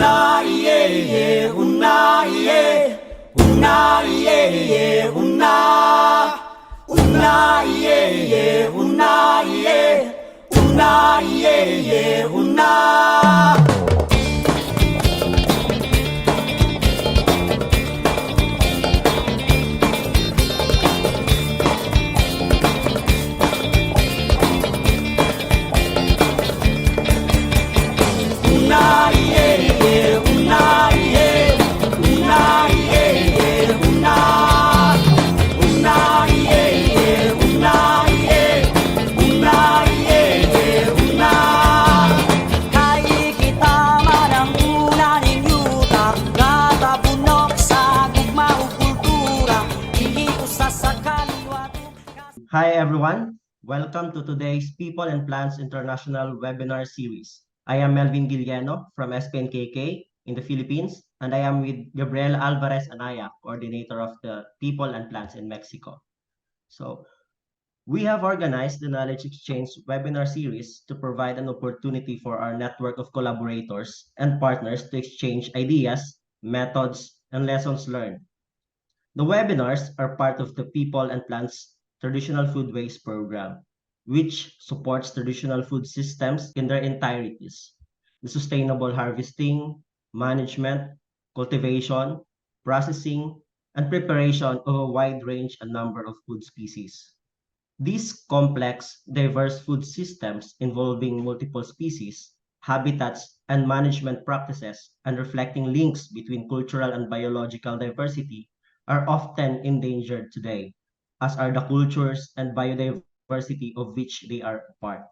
Una iye ye, una iye, una iye ye, una iye ye, una iye, una iye ye, una. Hi everyone, welcome to today's People and Plants International webinar series. I am Melvin Guilleno from SPNKK in the Philippines, and I am with Gabriel Alvarez Anaya, coordinator of the People and Plants in Mexico. So we have organized the Knowledge Exchange webinar series to provide an opportunity for our network of collaborators and partners to exchange ideas, methods, and lessons learned. The webinars are part of the People and Plants Traditional Foodways program, which supports traditional food systems in their entireties, the sustainable harvesting, management, cultivation, processing, and preparation of a wide range and number of food species. These complex, diverse food systems involving multiple species, habitats, and management practices, and reflecting links between cultural and biological diversity are often endangered today, as are the cultures and biodiversity of which they are a part.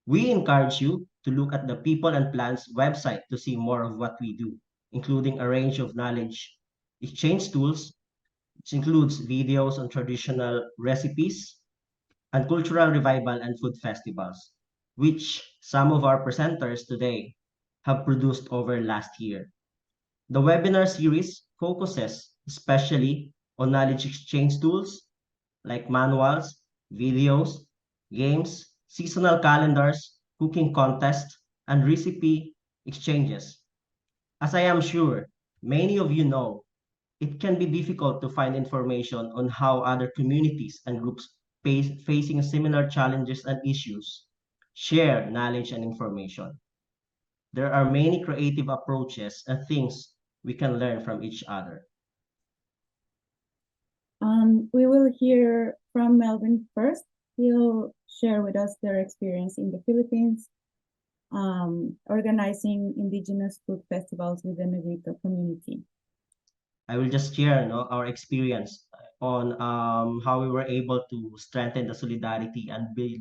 We encourage you to look at the People and Plants website to see more of what we do, including a range of knowledge exchange tools, which includes videos on traditional recipes and cultural revival and food festivals, which some of our presenters today have produced over last year. The webinar series focuses especially on knowledge exchange tools like manuals, videos, games, seasonal calendars, cooking contests, and recipe exchanges. As I am sure many of you know, it can be difficult to find information on how other communities and groups facing similar challenges and issues share knowledge and information. There are many creative approaches and things we can learn from each other. We will hear from Melvin first. He'll share with us their experience in the Philippines, organizing indigenous food festivals with the Negrito community. I will just share our experience on how we were able to strengthen the solidarity and build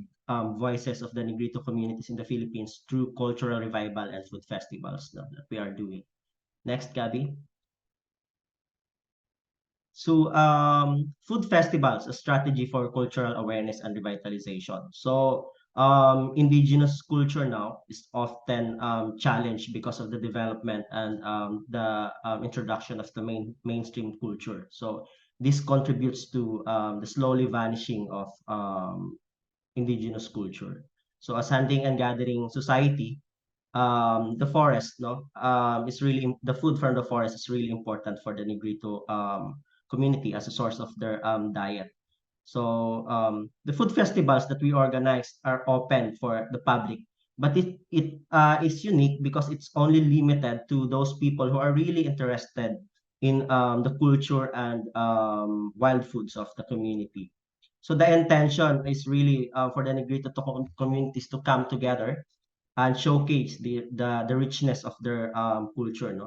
voices of the Negrito communities in the Philippines through cultural revival and food festivals that we are doing. Next, Gabby. So, food festivals, a strategy for cultural awareness and revitalization. So, indigenous culture now is often challenged because of the development and the introduction of the mainstream culture. So, this contributes to the slowly vanishing of indigenous culture. So, as hunting and gathering society, the forest, is really the food from the forest is really important for the Negrito community as a source of their diet. So the food festivals that we organize are open for the public, but it is unique because it's only limited to those people who are really interested in the culture and wild foods of the community. So the intention is really for the Negrito communities to come together and showcase the richness of their culture,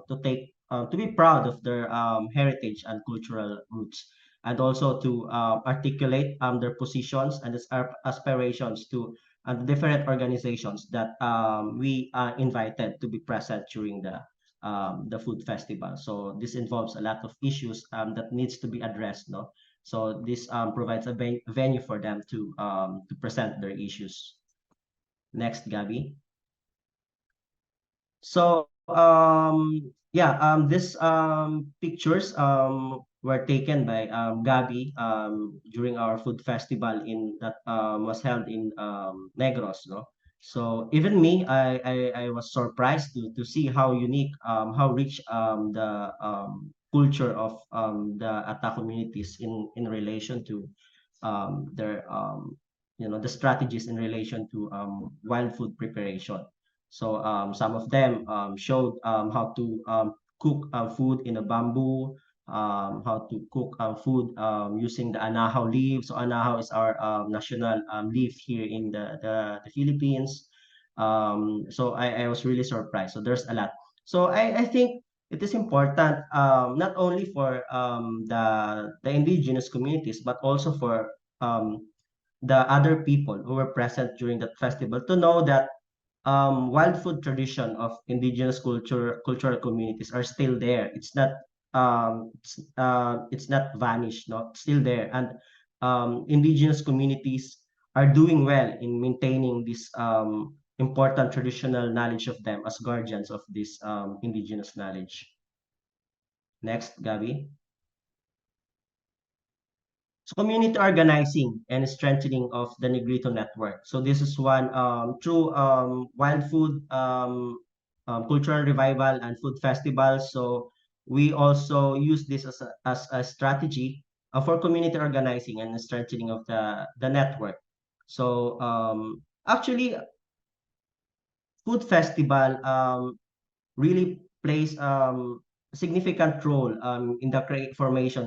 to be proud of their heritage and cultural roots, and also to articulate their positions and aspirations to the different organizations that we are invited to be present during the food festival. So this involves a lot of issues that needs to be addressed, no? So this provides a venue for them to present their issues. Next, Gabby. So this pictures were taken by Gabi during our food festival in that was held in Negros, no? So even me, I was surprised to see how unique, how rich the culture of the Ata communities in relation to their the strategies in relation to wild food preparation. So some of them showed how to cook food in a bamboo, how to cook food using the anahaw leaves. So anahaw is our national leaf here in the Philippines. So I was really surprised. So there's a lot. So I think it is important not only for the indigenous communities, but also for the other people who were present during that festival to know that wild food tradition of indigenous cultural communities are still there. It's not vanished, no, it's still there, and indigenous communities are doing well in maintaining this important traditional knowledge of them as guardians of this indigenous knowledge. Next, Gabby. So community organizing and strengthening of the Negrito network. So this is one through wild food cultural revival and food festivals. So we also use this as a strategy for community organizing and strengthening of the network. So actually, food festival really plays a significant role in the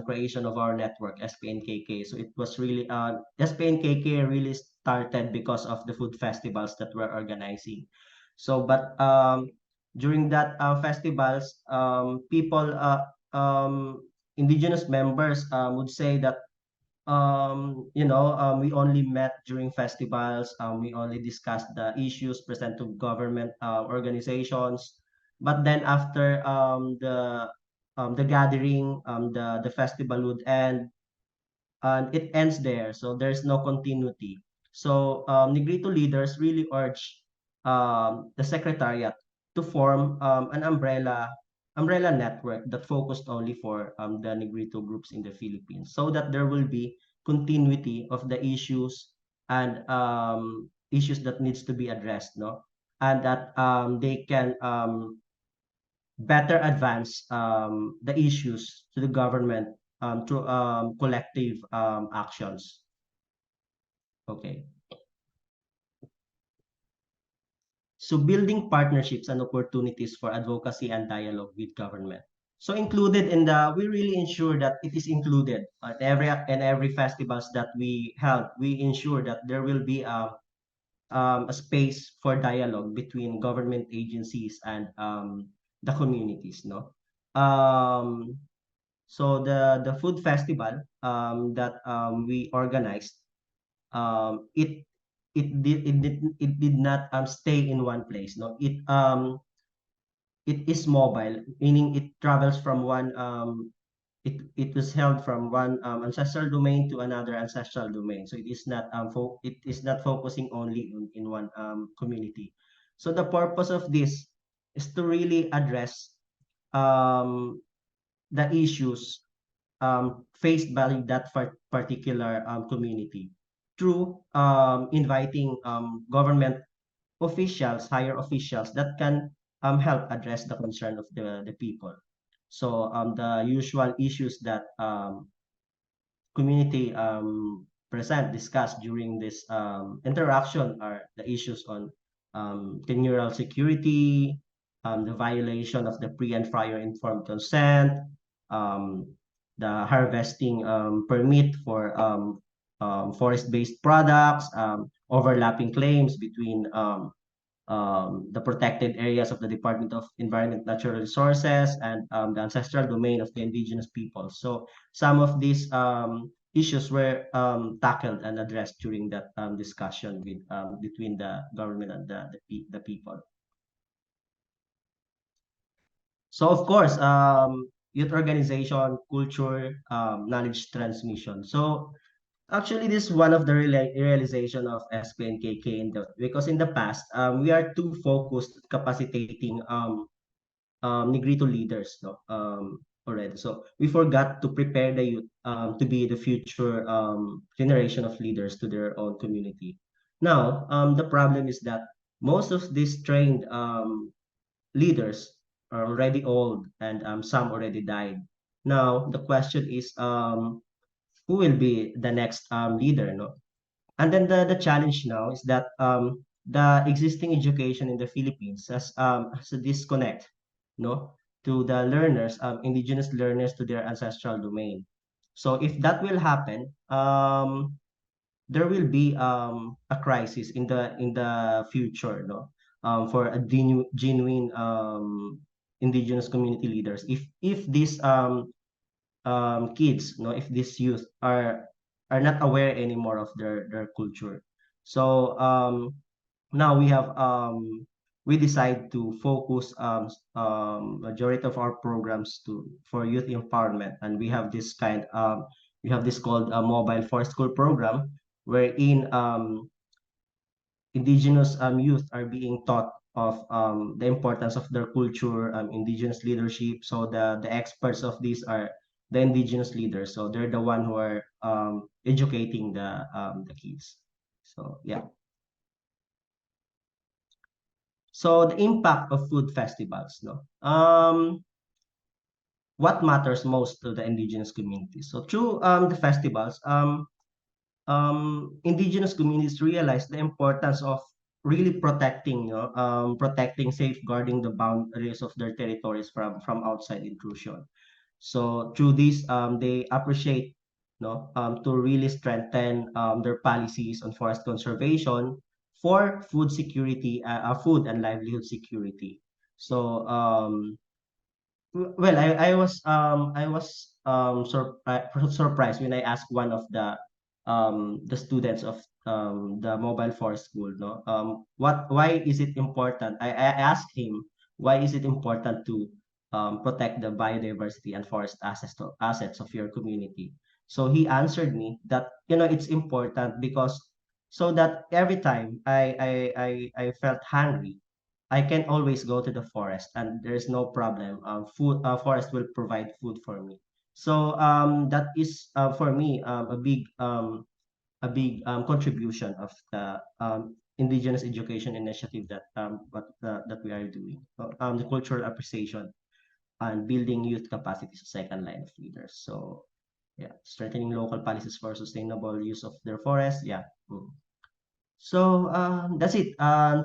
creation of our network SPNKK. So it was really SPNKK really started because of the food festivals that we're organizing. So but during that festivals, people indigenous members would say that we only met during festivals. We only discussed the issues present to government organizations. But then after the gathering, the festival would end, and it ends there. So there's no continuity. So Negrito leaders really urge the secretariat to form an umbrella network that focused only for the Negrito groups in the Philippines, so that there will be continuity of the issues and issues that needs to be addressed, no, and that they can better advance the issues to the government through collective actions. Okay. So building partnerships and opportunities for advocacy and dialogue with government. So included in we really ensure that it is included at every festivals that we held. We ensure that there will be a space for dialogue between government agencies and the communities, no? Um, so the food festival that we organized, it did not stay in one place, no? It is mobile, meaning it travels from one it was held from one ancestral domain to another ancestral domain. So it is not focusing only in one community. So the purpose of this is to really address um, the issues faced by that particular community through inviting government officials, higher officials that can help address the concern of the people. So the usual issues that community discuss during this interaction are the issues on tenurial security, the violation of the pre and prior informed consent, um, the harvesting permit for forest-based products, overlapping claims between the protected areas of the Department of Environment, Natural Resources, and the ancestral domain of the indigenous people. So some of these issues were tackled and addressed during that discussion between the government and the people. So of course, youth organization, culture, knowledge transmission. So actually, this is one of the realization of SPNKK because in the past, we are too focused capacitating Negrito leaders, no, already. So we forgot to prepare the youth to be the future generation of leaders to their own community. Now, the problem is that most of these trained leaders are already old, and some already died. Now the question is, who will be the next leader? No, and then the challenge now is that the existing education in the Philippines has a disconnect, no, to the learners, indigenous learners, to their ancestral domain. So if that will happen, there will be a crisis in the future, no, for a genuine indigenous community leaders. If these kids, no, if these youth are not aware anymore of their culture. So now we decide to focus majority of our programs to for youth empowerment, and we have this called a mobile for school program, wherein indigenous youth are being taught of the importance of their culture, indigenous leadership. So the experts of these are the indigenous leaders. So they're the one who are educating the kids. So yeah. So the impact of food festivals, no. What matters most to the indigenous communities? So through the festivals, indigenous communities realize the importance of really protecting, you know, protecting, safeguarding the boundaries of their territories from outside intrusion. So through this, they appreciate, you know, to really strengthen their policies on forest conservation for food security, food and livelihood security. So well, I was surprised when I asked one of the students of the mobile forest school, no, why is it important? I asked him, why is it important to protect the biodiversity and forest assets of your community? So he answered me that, you know, it's important because so that every time I felt hungry, I can always go to the forest and there's no problem. Forest will provide food for me. So that is for me a big contribution of the indigenous education initiative that we are doing. So, the cultural appreciation and building youth capacity as a second line of leaders. So yeah, strengthening local policies for sustainable use of their forest. Yeah. Mm. So that's it.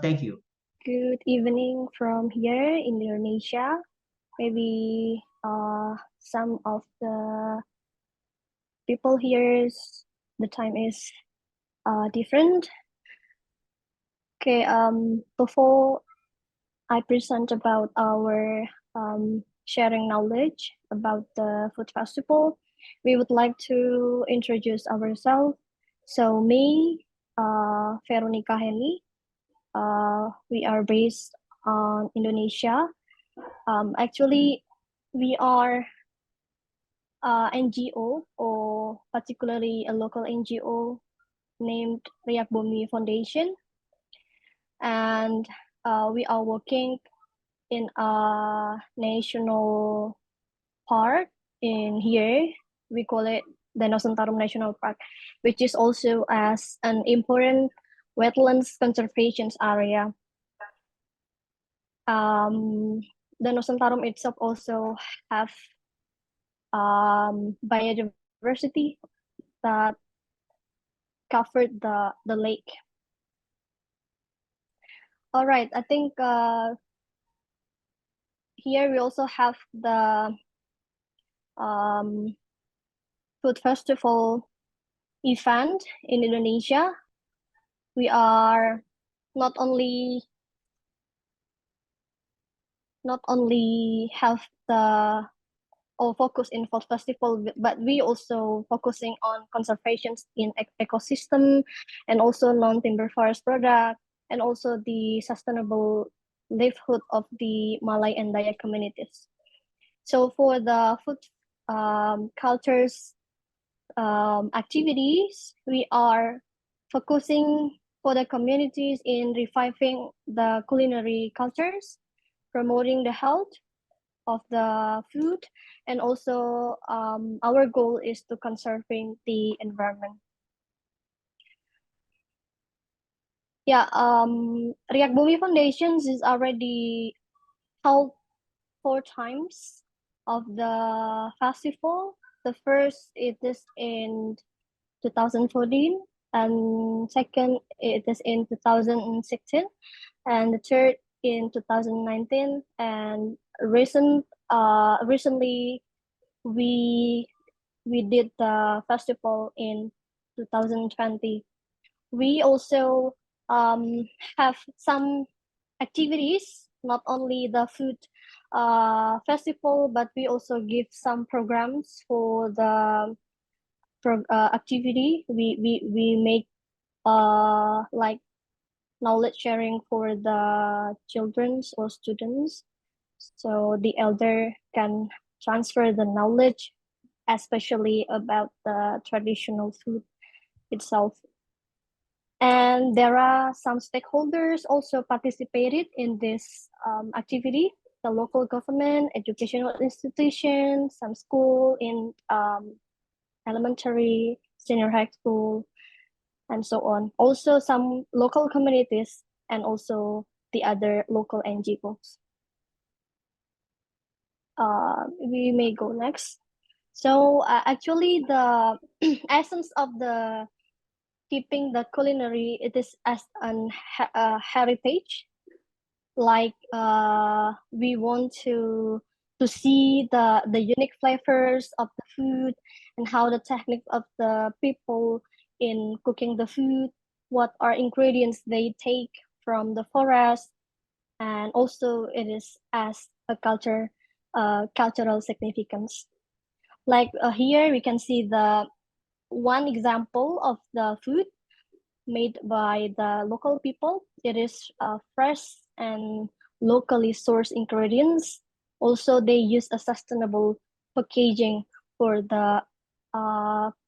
Thank you. Good evening from here in Indonesia. Maybe some of the people here's the time is different. Okay, before I present about our sharing knowledge about the food festival, we would like to introduce ourselves. So me, Veronika Heni, we are based on Indonesia. Actually, we are NGO, or particularly a local NGO named Riak Bumi Foundation, and we are working in a national park in here. We call it Danau Sentarum National Park, which is also as an important wetlands conservation area. Danau Sentarum itself also have biodiversity that covered the lake. All right, I think here we also have the food festival event in Indonesia. We are not only have the focus in food festival, but we also focusing on conservation in ecosystem, and also non-timber forest product, and also the sustainable livelihood of the Malay and Dayak communities. So for the food cultures activities, we are focusing for the communities in reviving the culinary cultures, promoting the health of the food, and also our goal is to conserving the environment. Yeah, Riak Bumi Foundations is already held 4 times of the festival. The first it is in 2014, and second it is in 2016, and the third in 2019, and recently we did the festival in 2020. We also have some activities, not only the food festival, but we also give some programs for the activity. We make like knowledge sharing for the children's or students, so the elder can transfer the knowledge, especially about the traditional food itself. And there are some stakeholders also participated in this activity: the local government, educational institutions, some school in elementary, senior high school, and so on. Also some local communities and also the other local NGOs. We may go next. So actually the essence of the keeping the culinary, it is as an heritage. Like we want to see the unique flavors of the food and how the technique of the people in cooking the food, what are ingredients they take from the forest, and also it is as a cultural significance. Like here we can see the one example of the food made by the local people. It is fresh and locally sourced ingredients. Also, they use a sustainable packaging for the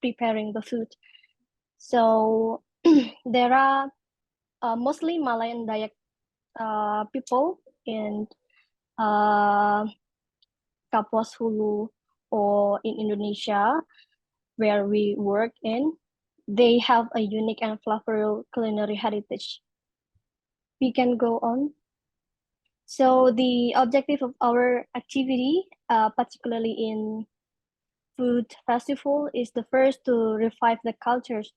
preparing the food. So there are mostly Malayan Dayak people in Kapuas Hulu or in Indonesia, where we work in. They have a unique and flavorful culinary heritage. We can go on. So the objective of our activity, particularly in food festival, is the first to revive the cultures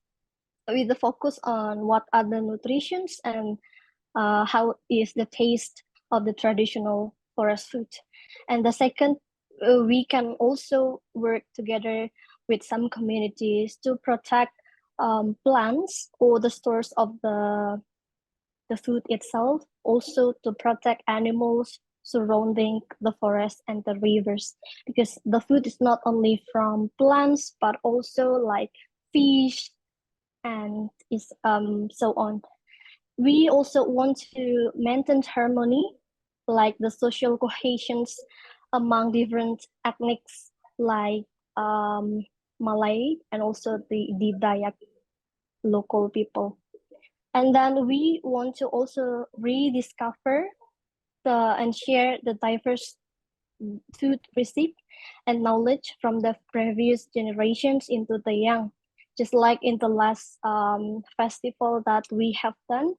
with the focus on what are the nutritions and how is the taste of the traditional forest food. And the second, we can also work together with some communities to protect plants or the source of the food itself, also to protect animals surrounding the forest and the rivers, because the food is not only from plants but also like fish and is so on. We also want to maintain harmony, like the social cohesions among different ethnics, like Malay and also the Dayak local people. And then we want to also rediscover and share the diverse food recipe and knowledge from the previous generations into the young. Just like in the last festival that we have done,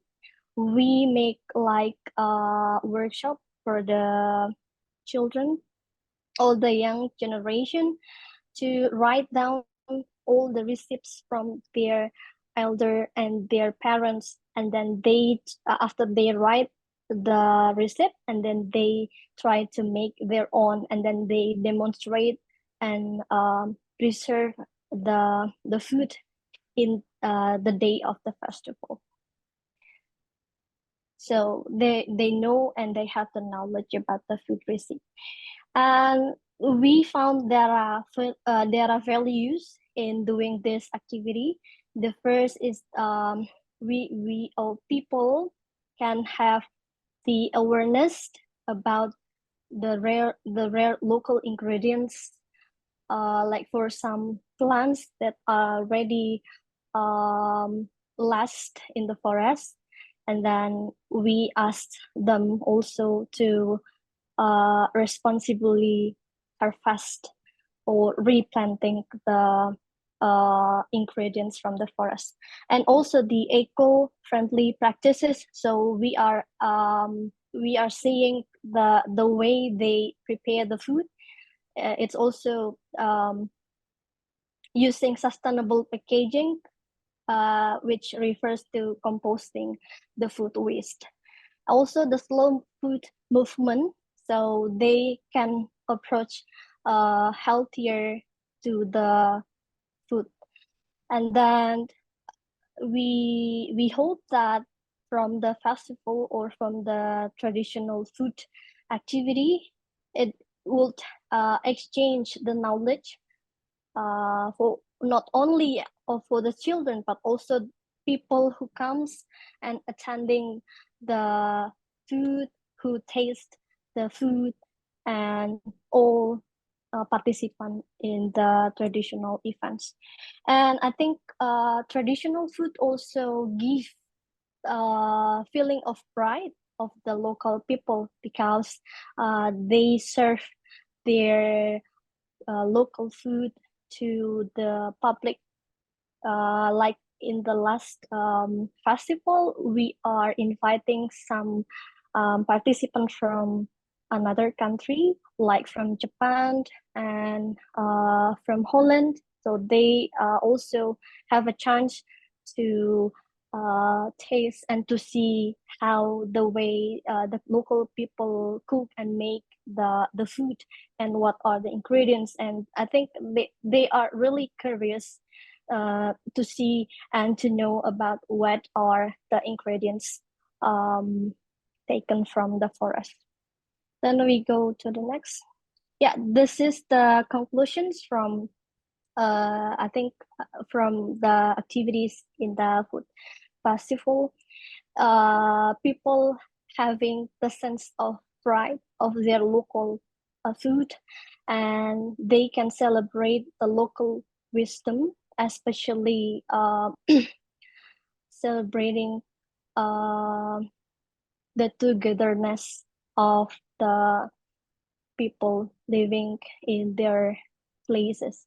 we make like a workshop for the children, all the young generation, to write down all the receipts from their elder and their parents, and then they after they write the receipt, and then they try to make their own, and then they demonstrate and preserve the food in the day of the festival. So they know and they have the knowledge about the food recipe. And we found there are values in doing this activity. The first is we all people can have the awareness about the rare local ingredients, like for some plants that are already last in the forest, and then we asked them also to responsibly harvest or replanting ingredients from the forest, and also the eco-friendly practices. So we are seeing the way they prepare the food. It's also using sustainable packaging, which refers to composting the food waste. Also, the slow food movement, so they can approach healthier to the food. And then we hope that from the festival or from the traditional food activity, it would exchange the knowledge for not only for the children, but also people who comes and attending the food, who taste the food, and all participant in the traditional events. And I think traditional food also give feeling of pride of the local people, because they serve their local food to the public. Like in the last festival, we are inviting some participants from another country, like from Japan and from Holland. So they also have a chance to taste and to see how the way the local people cook and make the food, and what are the ingredients. And I think they are really curious to see and to know about what are the ingredients taken from the forest. Then we go to the next. Yeah, this is the conclusions from I think from the activities in the food festival. People having the sense of pride of their local food, and they can celebrate the local wisdom, especially celebrating the togetherness of the people living in their places.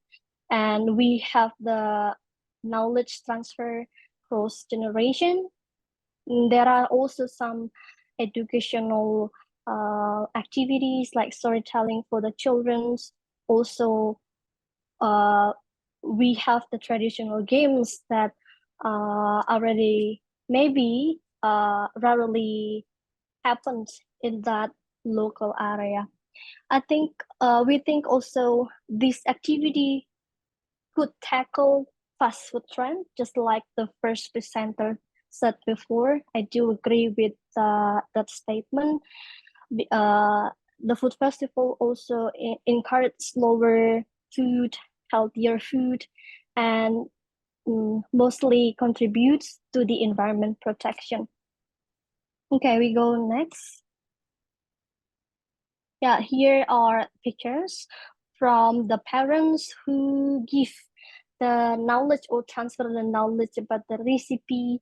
And we have the knowledge transfer cross generation. There are also some educational activities like storytelling for the children. Also, we have the traditional games that already maybe rarely happens in that local area. I think we think also this activity could tackle fast food trend, just like the first presenter said before. I do agree with that statement. The food festival also encourage slower food, healthier food, and mostly contributes to the environment protection. Okay, we go next. Yeah, here are pictures from the parents who give the knowledge or transfer the knowledge about the recipe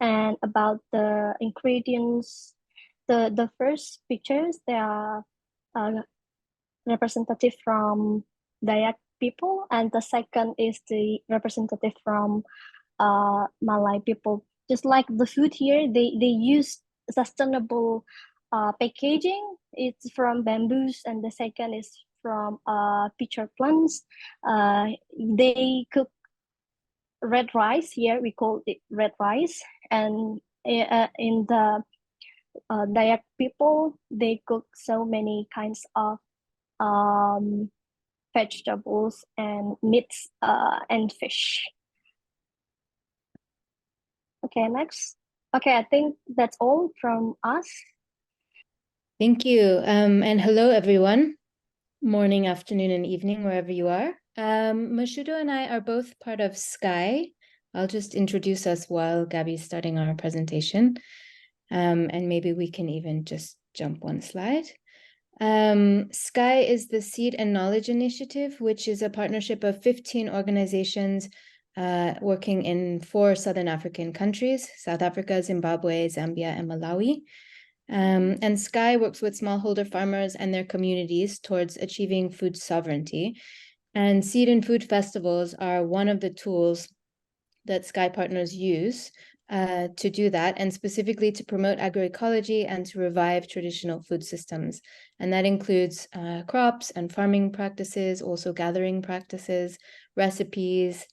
and about the ingredients. The first pictures, they are representative from Dayak people, and the second is the representative from Malay people. Just like the food here, they use sustainable packaging. It's from bamboos, and the second is from pitcher plants. They cook red rice here. We call it red rice, and in the Dayak people, they cook so many kinds of vegetables and meats and fish. Okay, next. Okay, I think that's all from us. Thank you. And hello, everyone. Morning, afternoon, and evening, wherever you are. Mashudu and I are both part of Sky. I'll just introduce us while Gabby's starting our presentation. And maybe we can even just jump one slide. Sky is the Seed and Knowledge Initiative, which is a partnership of 15 organizations working in 4 Southern African countries: South Africa, Zimbabwe, Zambia, and Malawi. And Sky works with smallholder farmers and their communities towards achieving food sovereignty. And seed and food festivals are one of the tools that Sky partners use to do that, and specifically to promote agroecology and to revive traditional food systems. And that includes crops and farming practices, also gathering practices, recipes,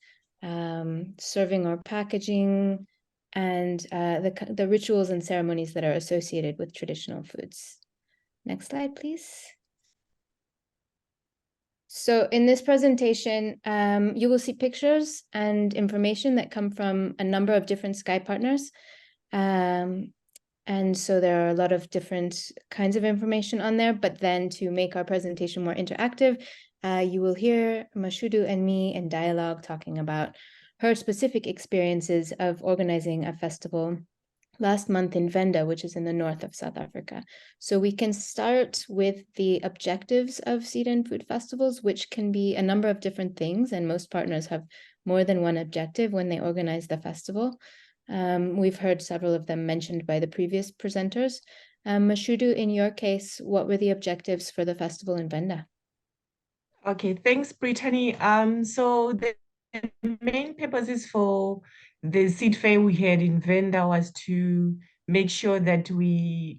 serving or packaging, and the rituals and ceremonies that are associated with traditional foods. Next slide, please. So in this presentation, you will see pictures and information that come from a number of different Sky partners. And so there are a lot of different kinds of information on there, but then to make our presentation more interactive, you will hear Mashudu and me in dialogue talking about her specific experiences of organizing a festival last month in Venda, which is in the north of South Africa. So we can start with the objectives of seed and food festivals, which can be a number of different things, and most partners have more than one objective when they organize the festival. We've heard several of them mentioned by the previous presenters. Mashudu, in your case, what were the objectives for the festival in Venda? Okay, thanks, Brittany. So the main purposes for the seed fair we had in Venda was to make sure that we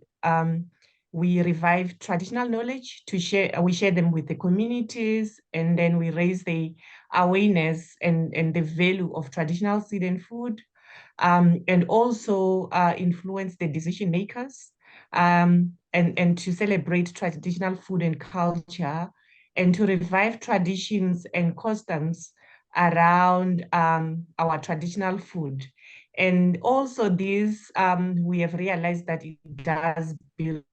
revive traditional knowledge, we share them with the communities, and then we raise the awareness and the value of traditional seed and food, and also influence the decision makers, and to celebrate traditional food and culture, and to revive traditions and customs around our traditional food. And also this, we have realized that it does build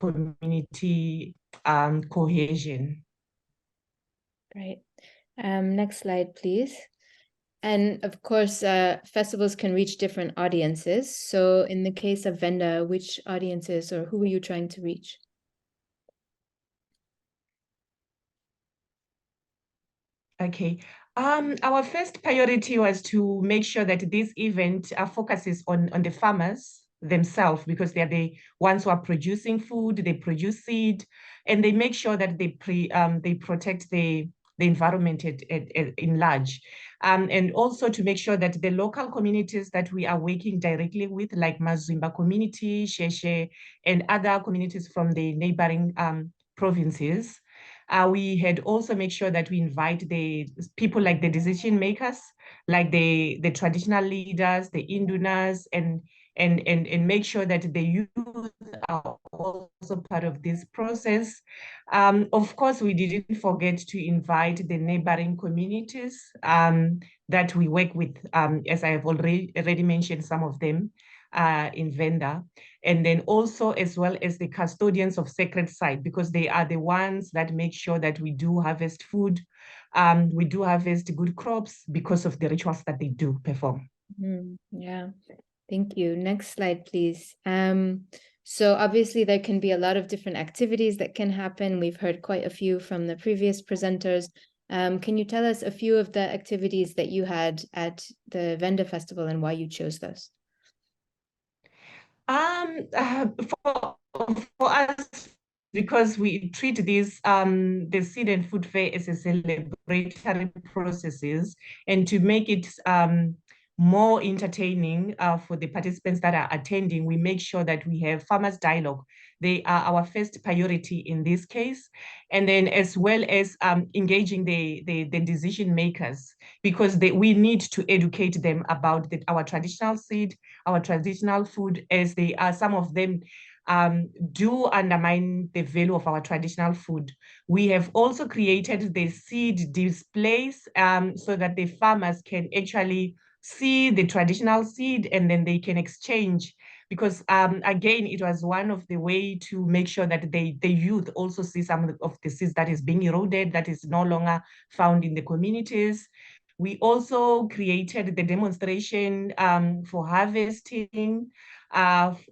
community cohesion. Great. Next slide, please. And of course, festivals can reach different audiences. So in the case of Venda, which audiences or who were you trying to reach? Okay. Our first priority was to make sure that this event focuses on the farmers themselves, because they are the ones who are producing food, they produce seed, and they make sure that they protect the environment in large. And also to make sure that the local communities that we are working directly with, like Mazimba community, Sheshe, and other communities from the neighboring provinces, we had also make sure that we invite the people like the decision makers, like the traditional leaders, the Indunas, and make sure that the youth are also part of this process. Of course, we didn't forget to invite the neighboring communities that we work with, as I have already mentioned some of them in Venda, and then also as well as the custodians of sacred site, because they are the ones that make sure that we do harvest food, we do harvest good crops because of the rituals that they do perform. Yeah, thank you. Next slide, please. So obviously there can be a lot of different activities that can happen. We've heard quite a few from the previous presenters. Can you tell us a few of the activities that you had at the Venda Festival and why you chose those? For us, because we treat this the seed and food fair as a celebratory processes, and to make it more entertaining for the participants that are attending, we make sure that we have farmers dialogue. They are our first priority in this case, and then as well as engaging the decision makers, because we need to educate them about our traditional seed, our traditional food, as they are, some of them do undermine the value of our traditional food. We have also created the seed displays so that the farmers can actually see the traditional seed, and then they can exchange, because again, it was one of the way to make sure that the youth also see some of the seeds that is being eroded, that is no longer found in the communities. We also created the demonstration for harvesting,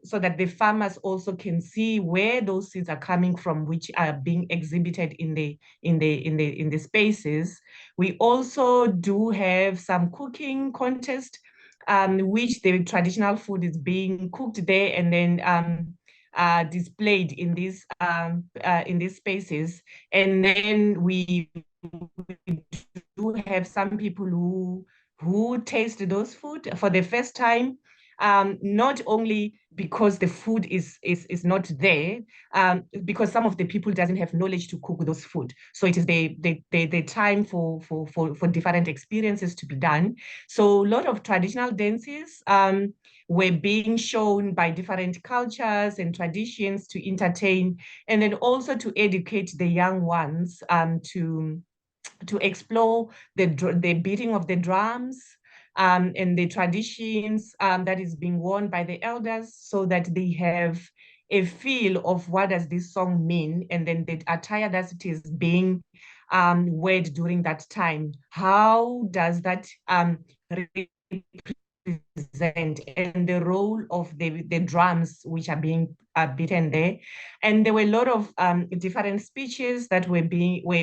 so that the farmers also can see where those seeds are coming from, which are being exhibited in the spaces. We also do have some cooking contest, which the traditional food is being cooked there and then displayed in these spaces. And then we we do have some people who taste those food for the first time, not only because the food is not there, because some of the people doesn't have knowledge to cook those food. So it is the time for different experiences to be done. So a lot of traditional dances were being shown by different cultures and traditions to entertain, and then also to educate the young ones to explore the beating of the drums and the traditions that is being worn by the elders, so that they have a feel of what does this song mean, and then the attire that it is being wear during that time. How does that represent, and the role of the drums which are being beaten there. And there were a lot of different speeches that were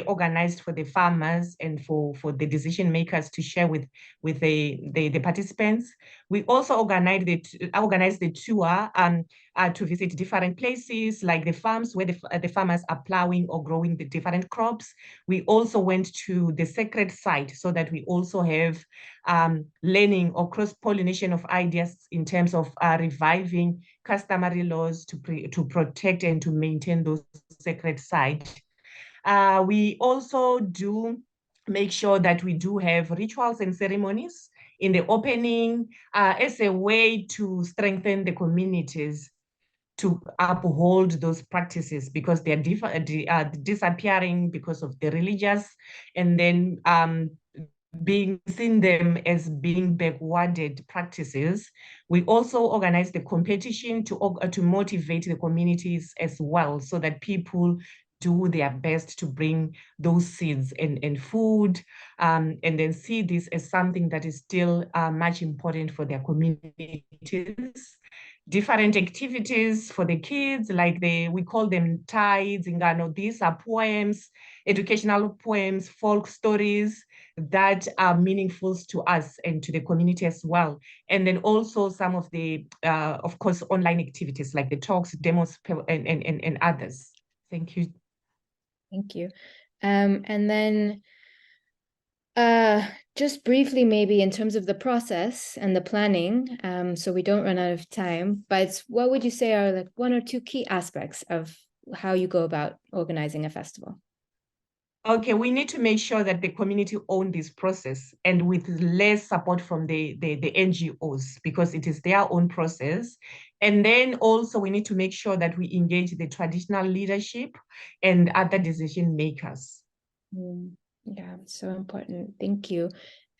organized for the farmers and for the decision makers to share with the participants. We also organized the tour to visit different places like the farms where the farmers are plowing or growing the different crops. We also went to the sacred site so that we also have learning or cross-pollination of ideas in terms of reviving customary laws to protect and to maintain those sacred sites. We also do make sure that we do have rituals and ceremonies in the opening as a way to strengthen the communities to uphold those practices, because they are disappearing because of the religious, and then being seen them as being backwarded practices. We also organize the competition to motivate the communities as well, so that people do their best to bring those seeds and food, and then see this as something that is still much important for their communities. Different activities for the kids, like we call them tides, ingano. These are poems, educational poems, folk stories that are meaningful to us and to the community as well. And then also some of the, of course, online activities like the talks, demos, and others. Thank you. Thank you. And then just briefly, maybe in terms of the process and the planning, so we don't run out of time, but what would you say are like one or two key aspects of how you go about organizing a festival? Okay, we need to make sure that the community own this process, and with less support from the NGOs, because it is their own process. And then also we need to make sure that we engage the traditional leadership and other decision makers. Yeah, so important. Thank you.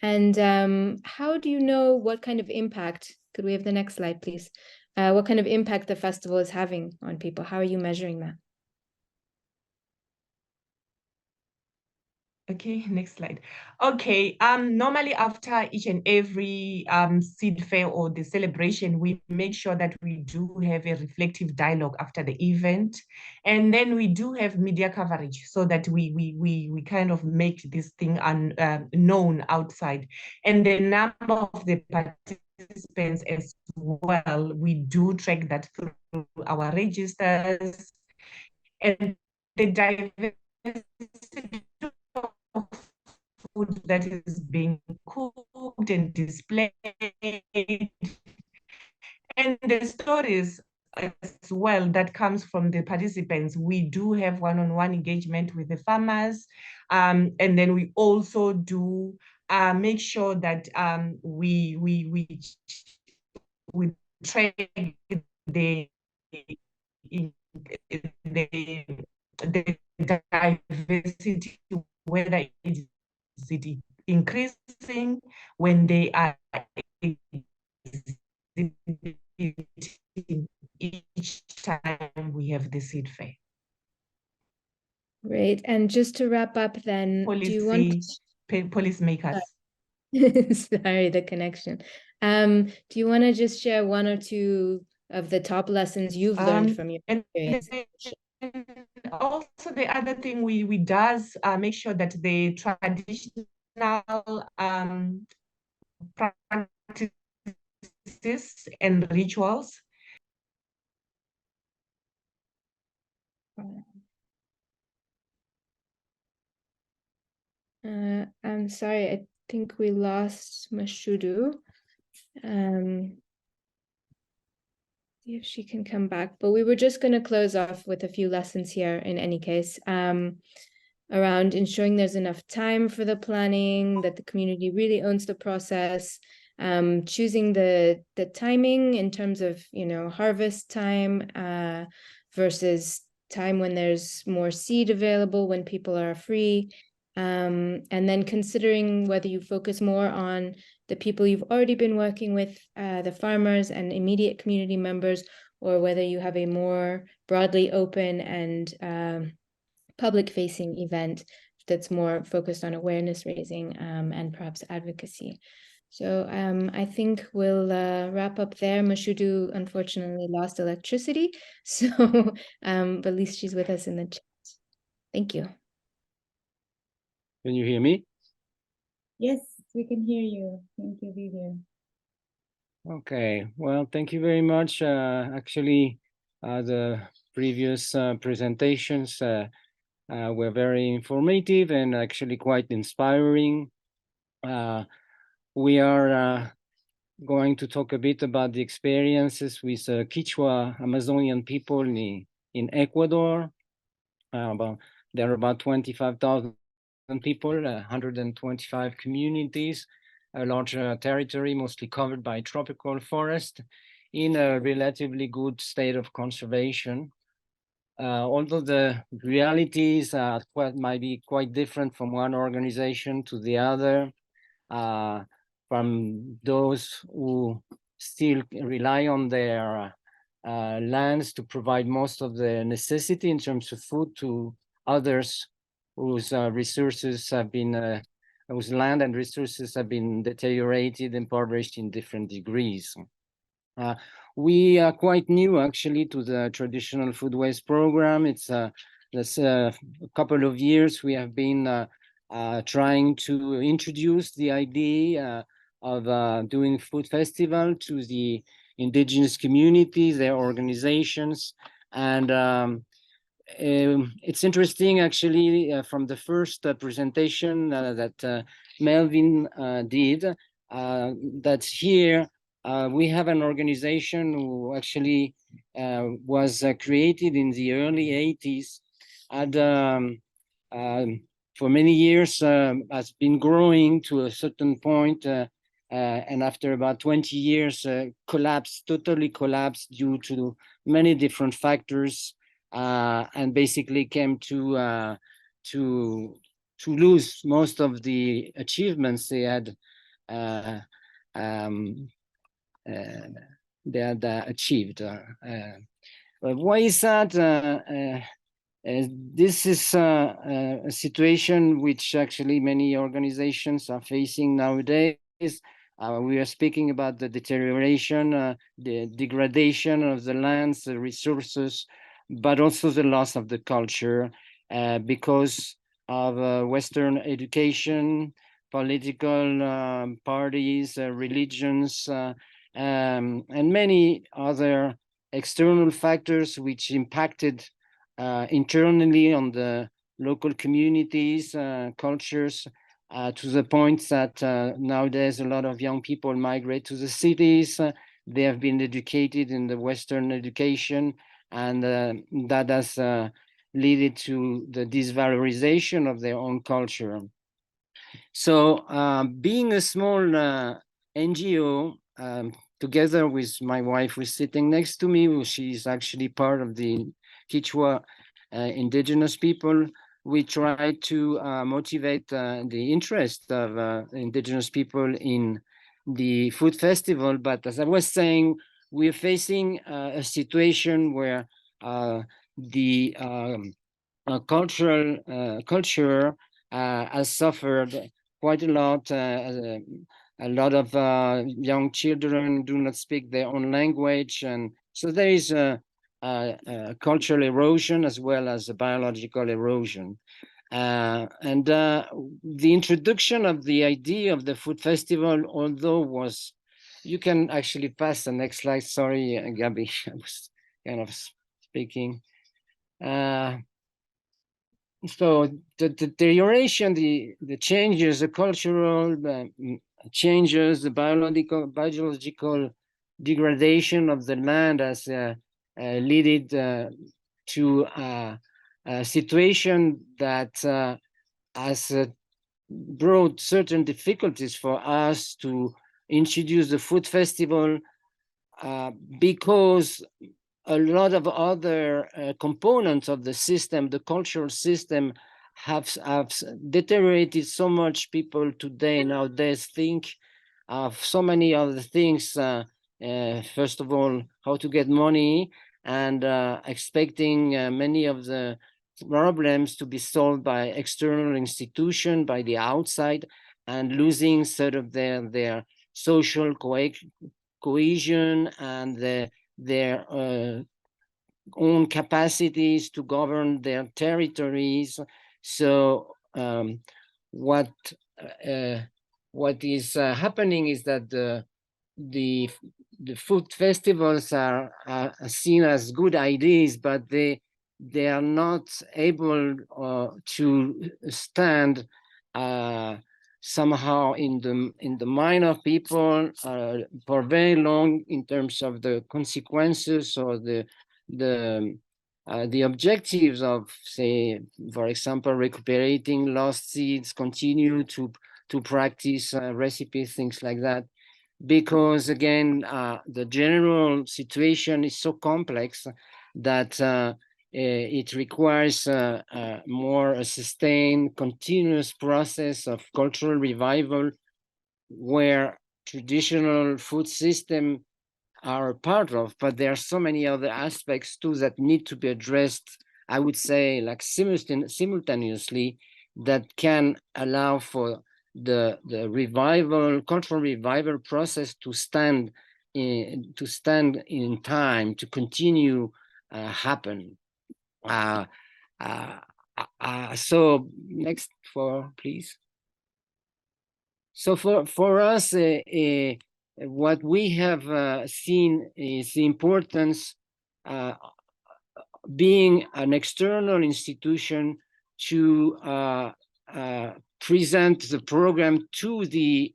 And how do you know what kind of impact, could we have the next slide, please? What kind of impact the festival is having on people? How are you measuring that? Okay, next slide. Okay, normally after each and every seed fair or the celebration, we make sure that we do have a reflective dialogue after the event. And then we do have media coverage so that we kind of make this thing known outside. And the number of the participants as well, we do track that through our registers. And the diversity of food that is being cooked and displayed, and the stories as well that comes from the participants. We do have one-on-one engagement with the farmers, and then we also do make sure that we track the diversity, whether it is increasing when they are each time we have the seed fair. Great. And just to wrap up then, do you want policymakers? Sorry, the connection. Do you want to just share one or two of the top lessons you've learned from your experience? And also the other thing we does make sure that the traditional practices and rituals I'm sorry, I think we lost Mashudu. See if she can come back. But we were just going to close off with a few lessons here in any case, around ensuring there's enough time for the planning, that the community really owns the process, choosing the timing in terms of, you know, harvest time versus time when there's more seed available, when people are free. And then considering whether you focus more on the people you've already been working with, the farmers and immediate community members, or whether you have a more broadly open and public-facing event that's more focused on awareness raising and perhaps advocacy. So I think we'll wrap up there. Mashudu unfortunately lost electricity, so but at least she's with us in the chat. Thank you. Can you hear me? Yes, we can hear you. Thank you, Vivian. Okay, well, thank you very much. Actually, the previous presentations were very informative and actually quite inspiring. We are going to talk a bit about the experiences with Quechua Amazonian people in Ecuador. There are about 25,000 people, 125 communities, a large territory mostly covered by tropical forest in a relatively good state of conservation. Although the realities might be quite different from one organization to the other, from those who still rely on their lands to provide most of the necessity in terms of food, to others whose resources have been, whose land and resources have been deteriorated, impoverished in different degrees. We are quite new actually to the traditional Foodways program. It's a couple of years we have been trying to introduce the idea of doing food festival to the indigenous communities, their organizations, and it's interesting actually from the first presentation that Melvin did, that here we have an organization who actually was created in the early 80s and for many years has been growing to a certain point, and after about 20 years totally collapsed due to many different factors, and basically came to lose most of the achievements they had achieved. Why is that? This is a situation which actually many organizations are facing nowadays. We are speaking about the deterioration, the degradation of the lands, the resources, but also the loss of the culture because of Western education, political parties, religions, and many other external factors which impacted internally on the local communities, cultures, to the point that nowadays a lot of young people migrate to the cities. They have been educated in the Western education, and that has led to the disvalorization of their own culture. So being a small NGO, together with my wife who's sitting next to me, she's actually part of the Quechua indigenous people, we try to motivate the interest of indigenous people in the food festival. But as I was saying, we're facing a situation where the culture has suffered quite a lot. A lot of young children do not speak their own language, and so there is a cultural erosion as well as a biological erosion. And the introduction of the idea of the food festival, although was, you can actually pass the next slide. Sorry, Gabby, I was kind of speaking. so the deterioration, the changes, the cultural changes, the biological degradation of the land has led to a situation that has brought certain difficulties for us to introduce the food festival because a lot of other components of the system, the cultural system, have deteriorated so much. People today nowadays think of so many other things. First of all, how to get money, and expecting many of the problems to be solved by external institution, by the outside, and losing sort of their social cohesion and their own capacities to govern their territories. So what is happening is that the food festivals are seen as good ideas, but they are not able to stand somehow in the mind of people for very long in terms of the consequences or the objectives of, say, for example, recuperating lost seeds, continue to practice recipes, things like that, because again the general situation is so complex that it requires more a sustained, continuous process of cultural revival, where traditional food system are a part of, but there are so many other aspects too that need to be addressed, I would say, like simultaneously, that can allow for the revival, cultural revival process to stand in time, to continue happen. So next please. So for us, what we have seen is the importance being an external institution to present the program to the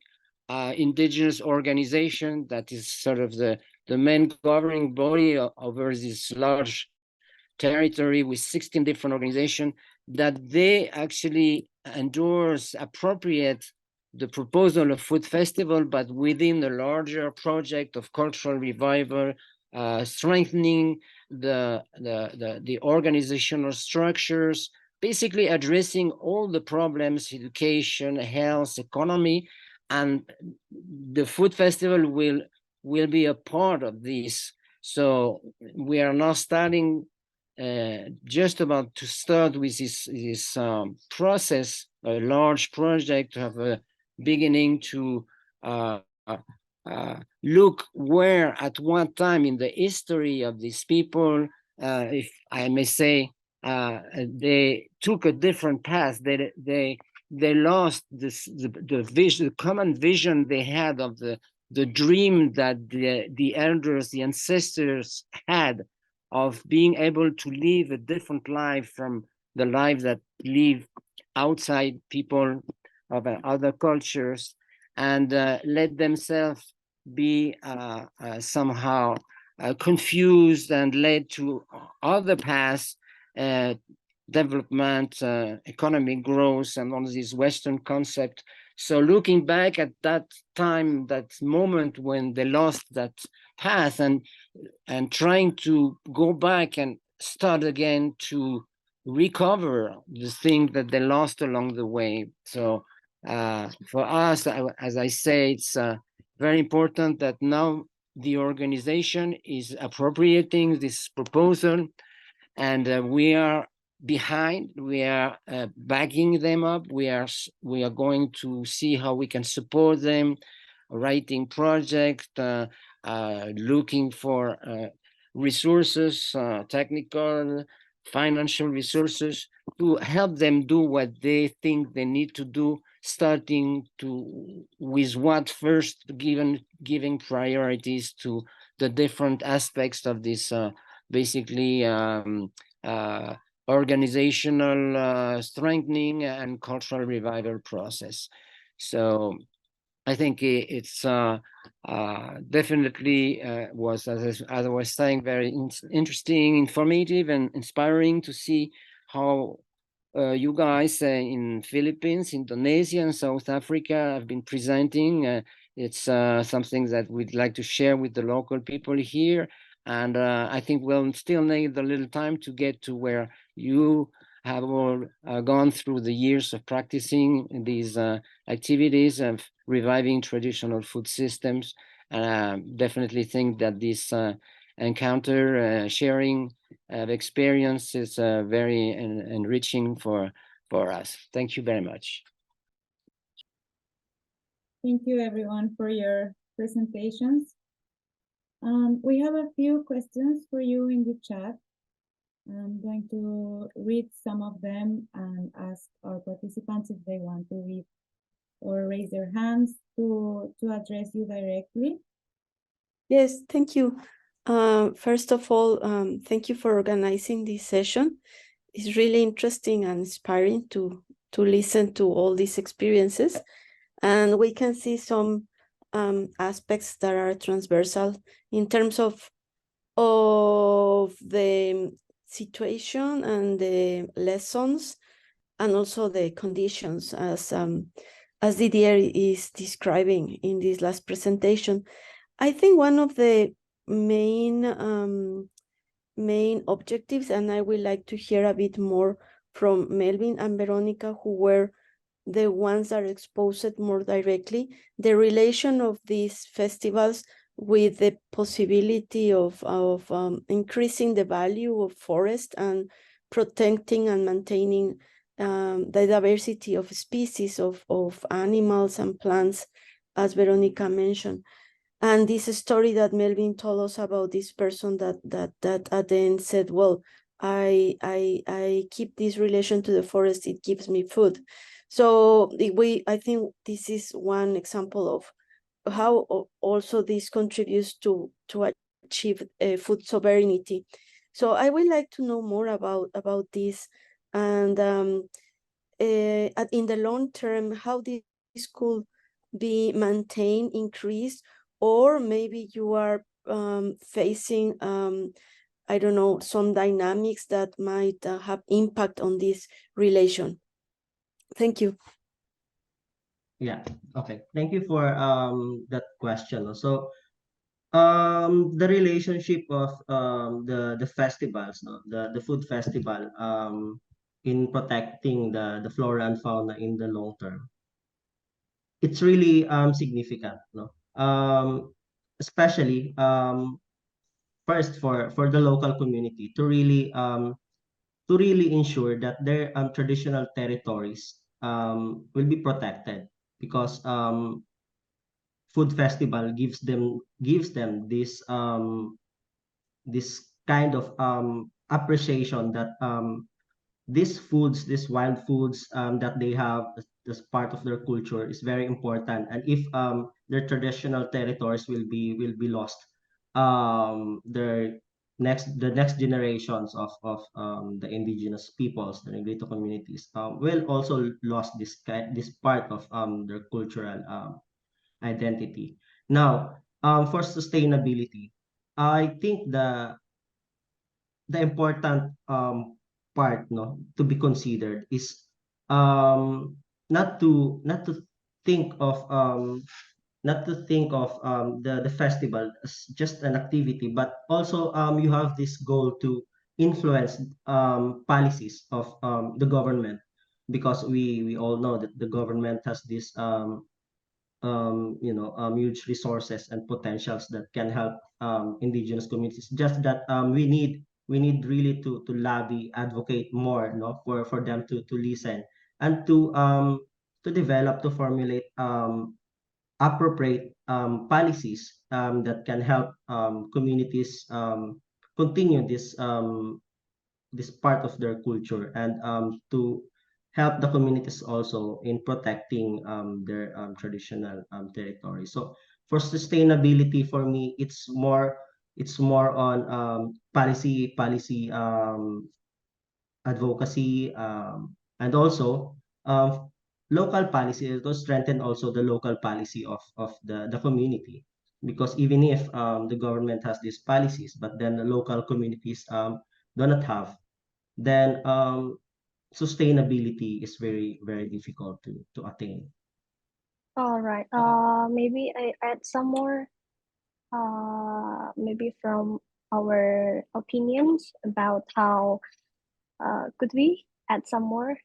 indigenous organization that is sort of the main governing body over this large territory with 16 different organizations, that they actually endorse, appropriate the proposal of food festival, but within the larger project of cultural revival, strengthening the organizational structures, basically addressing all the problems, education, health, economy, and the food festival will be a part of this. So we are now starting, just about to start with this process, a large project to have a beginning to look where, at what time in the history of these people, if I may say, they took a different path. They lost the vision, the common vision they had of the dream that the elders, the ancestors had of being able to live a different life from the life that live outside people of other cultures, and let themselves be somehow confused and led to other paths, development, economic growth, and all these Western concepts. So looking back at that time, that moment when they lost that path, and trying to go back and start again to recover the thing that they lost along the way. So for us, as I say, it's very important that now the organization is appropriating this proposal, and we are behind. We are backing them up. We are going to see how we can support them, writing project, looking for resources, technical, financial resources, to help them do what they think they need to do, starting with what first, giving priorities to the different aspects of this basically organizational strengthening and cultural revival process. So I think it's definitely was, as I was saying, very interesting, informative, and inspiring to see how you guys in Philippines, Indonesia, and South Africa have been presenting. It's something that we'd like to share with the local people here. And I think we'll still need a little time to get to where you have all gone through the years of practicing these activities of reviving traditional food systems. Definitely think that this encounter, sharing of experience is very enriching for us. Thank you very much. Thank you everyone for your presentations. We have a few questions for you in the chat. I'm going to read some of them and ask our participants if they want to read or raise their hands to address you directly. Yes, thank you. First of all, thank you for organizing this session. It's really interesting and inspiring to listen to all these experiences. And we can see some aspects that are transversal in terms of the situation and the lessons, and also the conditions as Didier is describing in this last presentation. I think one of the main objectives, and I would like to hear a bit more from Melvin and Veronika, who were the ones that are exposed more directly, the relation of these festivals with the possibility of increasing the value of forest and protecting and maintaining the diversity of species of animals and plants, as Veronika mentioned. And this story that Melvin told us about this person that at the end said, well, I keep this relation to the forest, it gives me food. So I think this is one example of how also this contributes to achieve food sovereignty. So I would like to know more about this, and in the long term, how this could be maintained, increased, or maybe you are facing, I don't know, some dynamics that might have impact on this relation. Thank you. Yeah, okay. Thank you for that question. So the relationship of the festivals, no? The food festival in protecting the flora and fauna in the long term, it's really significant, no? Especially first for the local community to really ensure that their traditional territories will be protected, because food festival gives them this kind of appreciation that these foods, these wild foods that they have as part of their culture is very important. And if their traditional territories will be lost, the next generations of the indigenous peoples, the Negrito communities, will also lost this part of their cultural identity. Now, for sustainability, I think the important part, no, to be considered is not to think of the festival as just an activity, but also you have this goal to influence policies of the government, because we all know that the government has this huge resources and potentials that can help indigenous communities. Just that we need really to lobby, advocate more, no, for them to listen and to develop, to formulate appropriate policies that can help communities continue this part of their culture, and to help the communities also in protecting their traditional territory. So for sustainability, for me, it's more on policy advocacy, and also local policy to strengthen also the local policy of the community. Because even if the government has these policies, but then the local communities do not have, then sustainability is very, very difficult to attain. All right. Maybe I add some more. Maybe from our opinions about how could we add some more,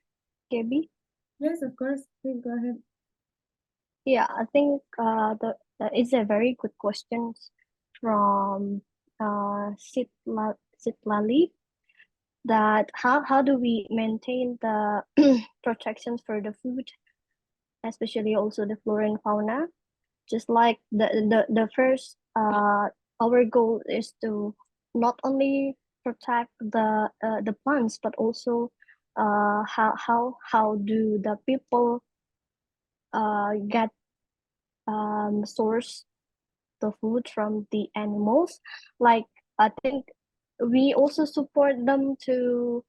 Gabby? Yes, of course. Please go ahead. Yeah, I think it's a very good question from Sitlali, that how do we maintain the protections for the food, especially also the flora and fauna. Just like the first our goal is to not only protect the plants, but also how do the people get source the food from the animals. Like, I think we also support them to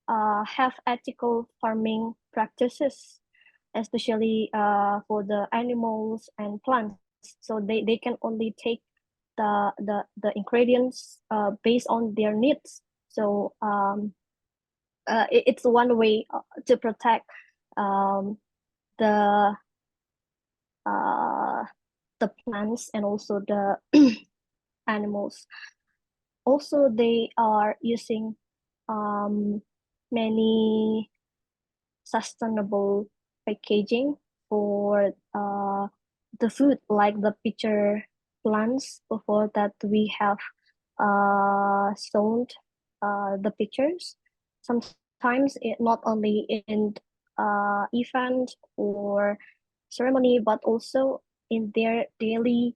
have ethical farming practices, especially for the animals and plants. So they can only take the ingredients based on their needs. So it's one way to protect the plants and also the animals. Also, they are using many sustainable packaging for the food, like the pitcher plants. Before that, we have sold the pictures. Sometimes it not only in event or ceremony, but also in their daily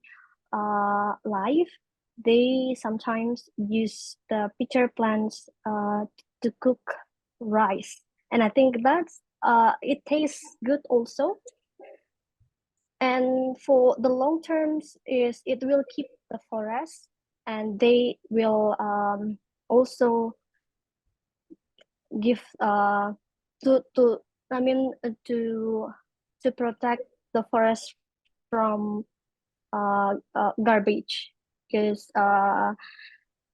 life. They sometimes use the pitcher plants to cook rice, and I think that's it tastes good also. And for the long terms, is it will keep the forest, and they will also give to I mean to protect the forest from garbage, because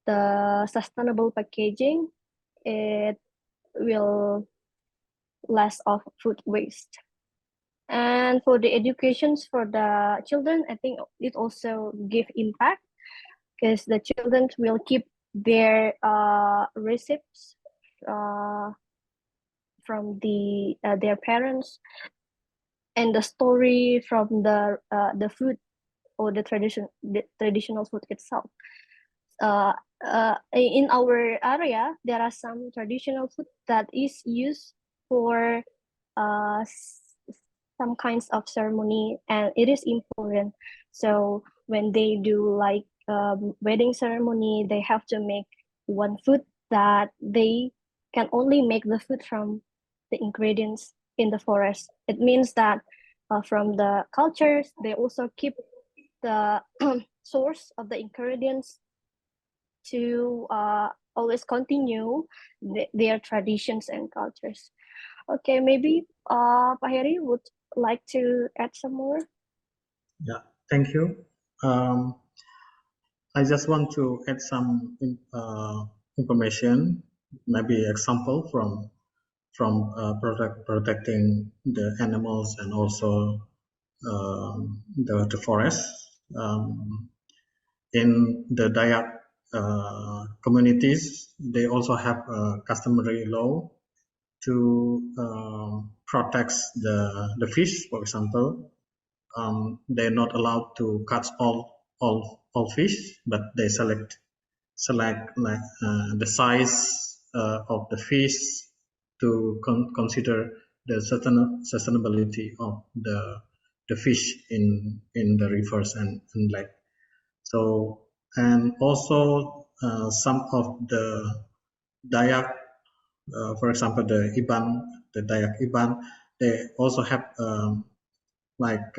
the sustainable packaging, it will less of food waste. And for the educations for the children, I think it also give impact, because the children will keep their recipes from their parents, and the story from the food or the traditional food itself. In our area, there are some traditional food that is used for some kinds of ceremony, and it is important. So when they do like wedding ceremony, they have to make one food that they can only make the food from the ingredients in the forest. It means that from the cultures, they also keep the source of the ingredients to always continue their traditions and cultures. Okay, maybe Pak Heri would like to add some more. Yeah, thank you. I just want to add some information, maybe example from protecting the animals and also the forest. In the Dayak communities, they also have a customary law to protect the fish. For example, they're not allowed to catch all fish, but they select like the size of the fish to consider the sustainability of the fish in the rivers and lake. So, and also some of the Dayak, for example, the Dayak Iban, they also have like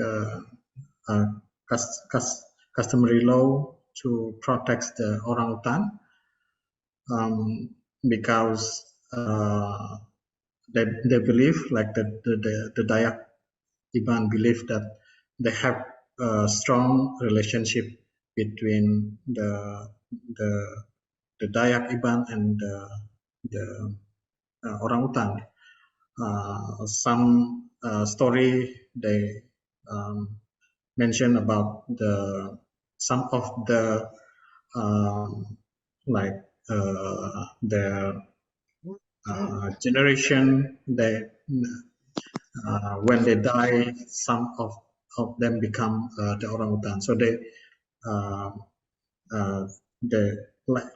customary law to protect the orangutan, because they believe, like the Dayak Iban believe that they have a strong relationship between the Dayak Iban and the orangutan. Some story they mention about some of the like their generation, they when they die, some of them become the orangutan. So uh,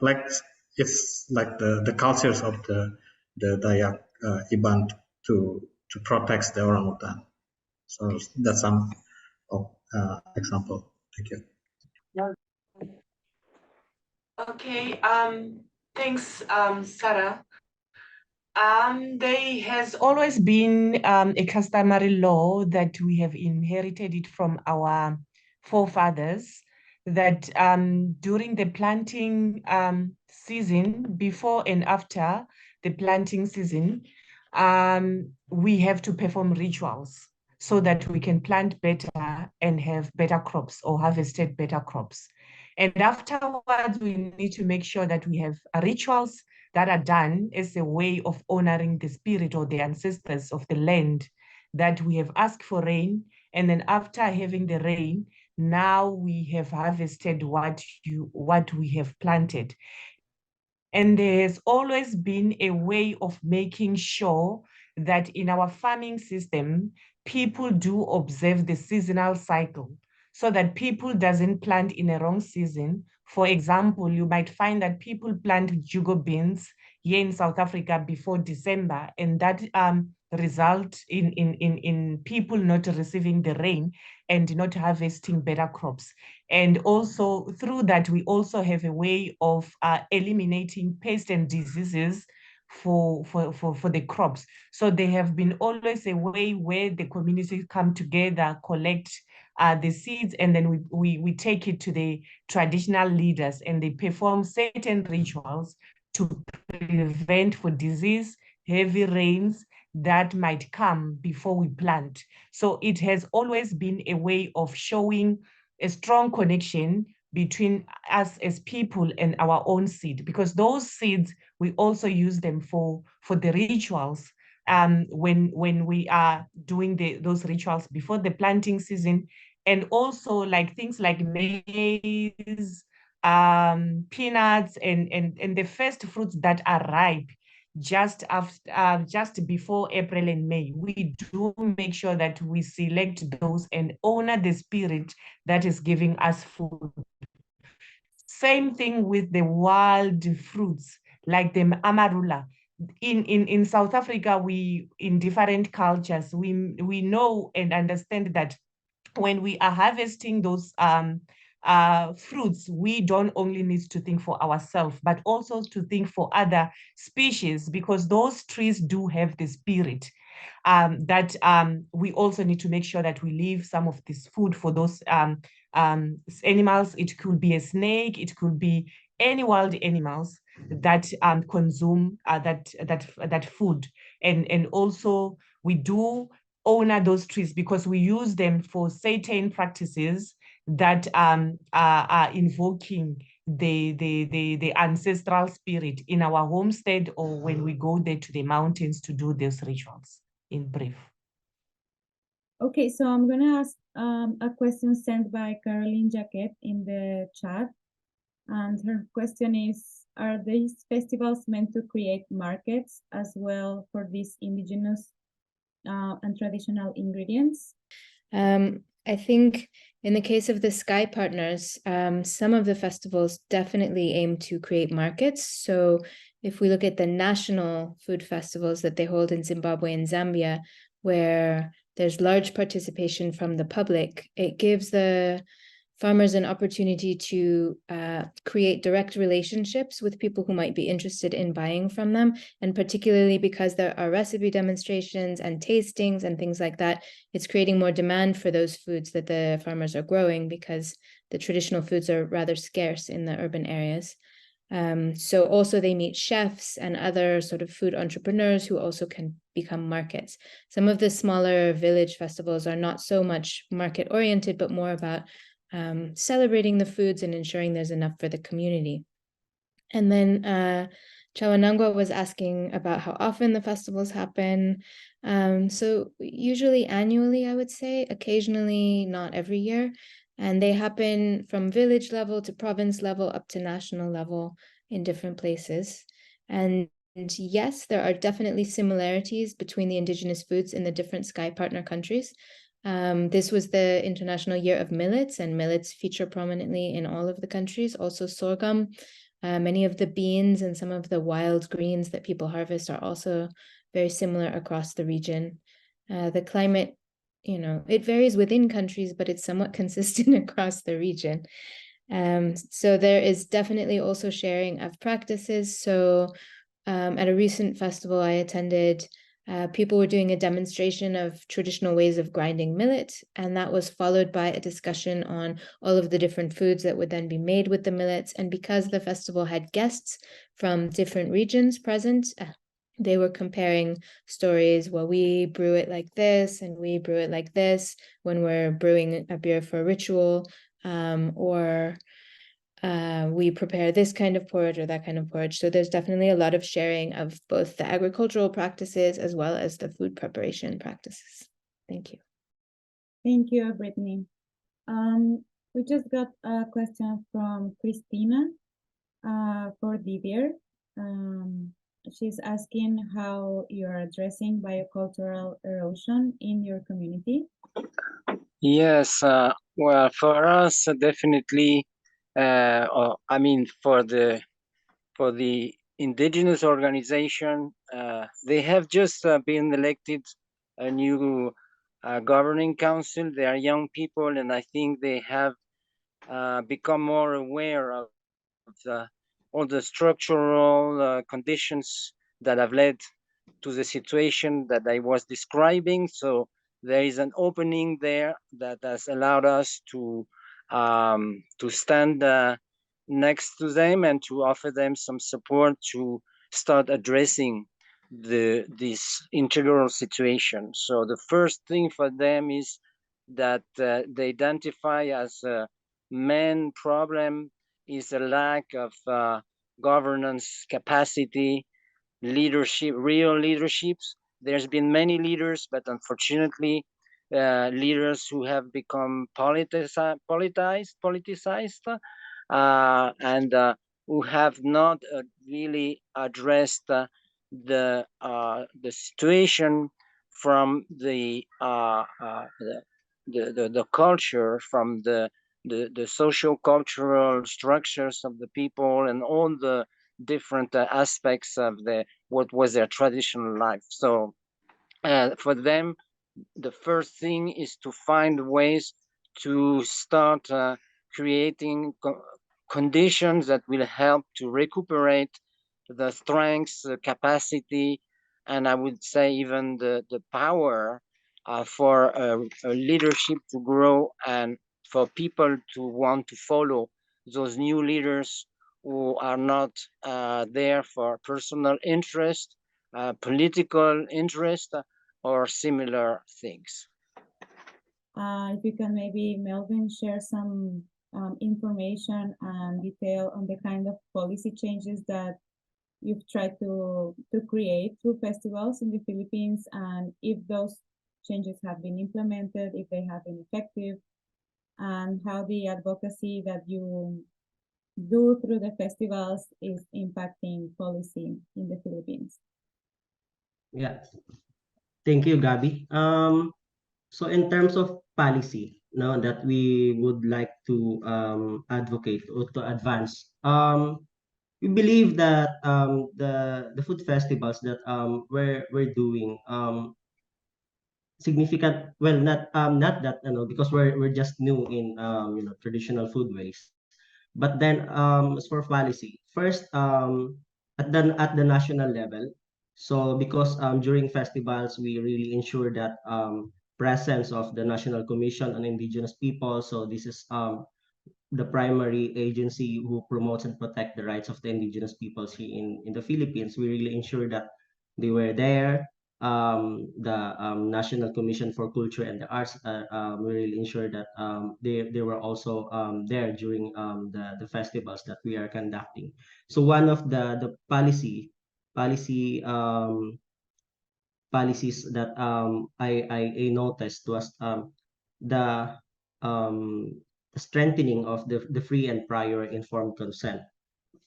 like it's like the cultures of the Dayak Iban to protect the orangutan. So that's some of example. Thank you. Okay, thanks, Sarah. There has always been a customary law that we have inherited it from our forefathers, that during the planting season, before and after the planting season, we have to perform rituals so that we can plant better and have better crops or harvested better crops. And afterwards, we need to make sure that we have rituals that are done as a way of honoring the spirit or the ancestors of the land, that we have asked for rain. And then after having the rain, now we have harvested what we have planted. And there has always been a way of making sure that in our farming system, people do observe the seasonal cycle, so that people doesn't plant in a wrong season. For example, you might find that people plant jugo beans here in South Africa before December, and that result in people not receiving the rain and not harvesting better crops. And also through that, we also have a way of eliminating pests and diseases for the crops. So there have been always a way where the community come together, collect the seeds, and then we take it to the traditional leaders, and they perform certain rituals to prevent for disease, heavy rains that might come before we plant. So it has always been a way of showing a strong connection between us as people and our own seed, because those seeds, we also use them for the rituals when we are doing those rituals before the planting season. And also like things like maize, peanuts, and the first fruits that are ripe just after, just before April and May, we do make sure that we select those and honor the spirit that is giving us food. Same thing with the wild fruits, like the amarula. In South Africa, we, in different cultures, we know and understand that when we are harvesting those fruits, we don't only need to think for ourselves, but also to think for other species, because those trees do have the spirit that we also need to make sure that we leave some of this food for those animals. It could be a snake, it could be any wild animals that consume that food. And also we do honor those trees because we use them for certain practices that are invoking the ancestral spirit in our homestead, or when we go there to the mountains to do those rituals, in brief. Okay, so I'm gonna ask a question sent by Caroline Jaquet in the chat. And her question is, are these festivals meant to create markets as well for these indigenous and traditional ingredients? I think in the case of the Sky Partners, some of the festivals definitely aim to create markets. So if we look at the national food festivals that they hold in Zimbabwe and Zambia, where there's large participation from the public, it gives the farmers an opportunity to create direct relationships with people who might be interested in buying from them. And particularly because there are recipe demonstrations and tastings and things like that, it's creating more demand for those foods that the farmers are growing, because the traditional foods are rather scarce in the urban areas. So also they meet chefs and other sort of food entrepreneurs who also can become markets. Some of the smaller village festivals are not so much market oriented, but more about celebrating the foods and ensuring there's enough for the community. And then Chawanangwa was asking about how often the festivals happen. So usually annually, I would say, occasionally, not every year. And they happen from village level to province level up to national level in different places. And yes, there are definitely similarities between the indigenous foods in the different Sky partner countries. This was the International Year of Millets, and millets feature prominently in all of the countries, also sorghum. Many of the beans and some of the wild greens that people harvest are also very similar across the region. The climate, it varies within countries, but it's somewhat consistent across the region. So there is definitely also sharing of practices. So at a recent festival I attended, people were doing a demonstration of traditional ways of grinding millet, and that was followed by a discussion on all of the different foods that would then be made with the millets. And because the festival had guests from different regions present, they were comparing stories. Well, we brew it like this, and we brew it like this when we're brewing a beer for a ritual, or we prepare this kind of porridge or that kind of porridge. So there's definitely a lot of sharing of both the agricultural practices as well as the food preparation practices. Thank you. Thank you, Brittany. We just got a question from Christina for Didier. She's asking how you're addressing biocultural erosion in your community. Yes, well, for us, definitely, I mean, for the indigenous organization, they have just been elected a new governing council. They are young people, and I think they have become more aware of all the structural conditions that have led to the situation that I was describing. So there is an opening there that has allowed us to stand next to them and to offer them some support to start addressing this integral situation. So the first thing for them is that they identify as a main problem is a lack of governance capacity, leadership, real leaderships. There's been many leaders, but unfortunately, leaders who have become politicized, and who have not really addressed the situation from the culture, from the social cultural structures of the people and all the different aspects of what was their traditional life. So for them, the first thing is to find ways to start creating conditions that will help to recuperate the strengths, the capacity, and I would say even the power for a leadership to grow and for people to want to follow those new leaders who are not there for personal interest, political interest, or similar things. If you can maybe, Melvin, share some information and detail on the kind of policy changes that you've tried to create through festivals in the Philippines, and if those changes have been implemented, if they have been effective, and how the advocacy that you do through the festivals is impacting policy in the Philippines. Yeah, thank you, Gabby. So in terms of policy, no, that we would like to advocate or to advance, we believe that the food festivals that we're doing significant, well, not that, because we're just new in traditional foodways, but then as for policy, first at the national level. So because during festivals we really ensure that presence of the National Commission on Indigenous People. So this is the primary agency who promotes and protect the rights of the indigenous peoples here in the Philippines. We really ensure that they were there. The National Commission for Culture and the Arts, we really ensure that they were also there during the festivals that we are conducting. So one of the policy policies that I noticed was the strengthening of the free and prior informed consent.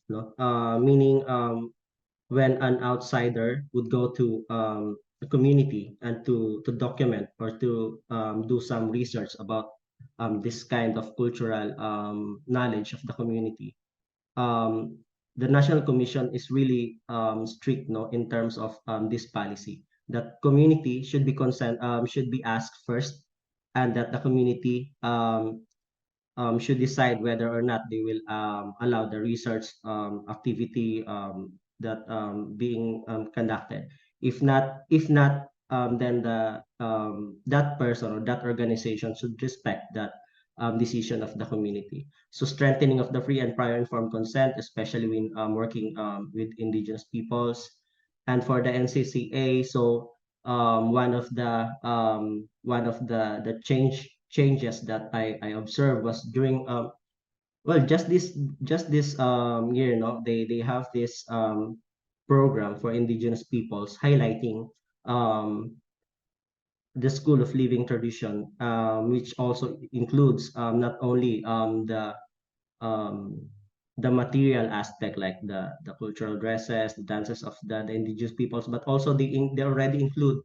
No? Meaning when an outsider would go to a community and to document or to do some research about this kind of cultural knowledge of the community, um, the National Commission is really strict, no, in terms of this policy. That community should be asked first, and that the community should decide whether or not they will allow the research activity that being conducted. If not, then that person or that organization should respect that decision of the community. So strengthening of the free and prior informed consent, especially when working with indigenous peoples, and for the NCCA, so one of the changes that I observed was during well just this year, no, they have this program for indigenous peoples highlighting um the school of living tradition, which also includes not only um, the material aspect, like the cultural dresses, the dances of the indigenous peoples, but also they already include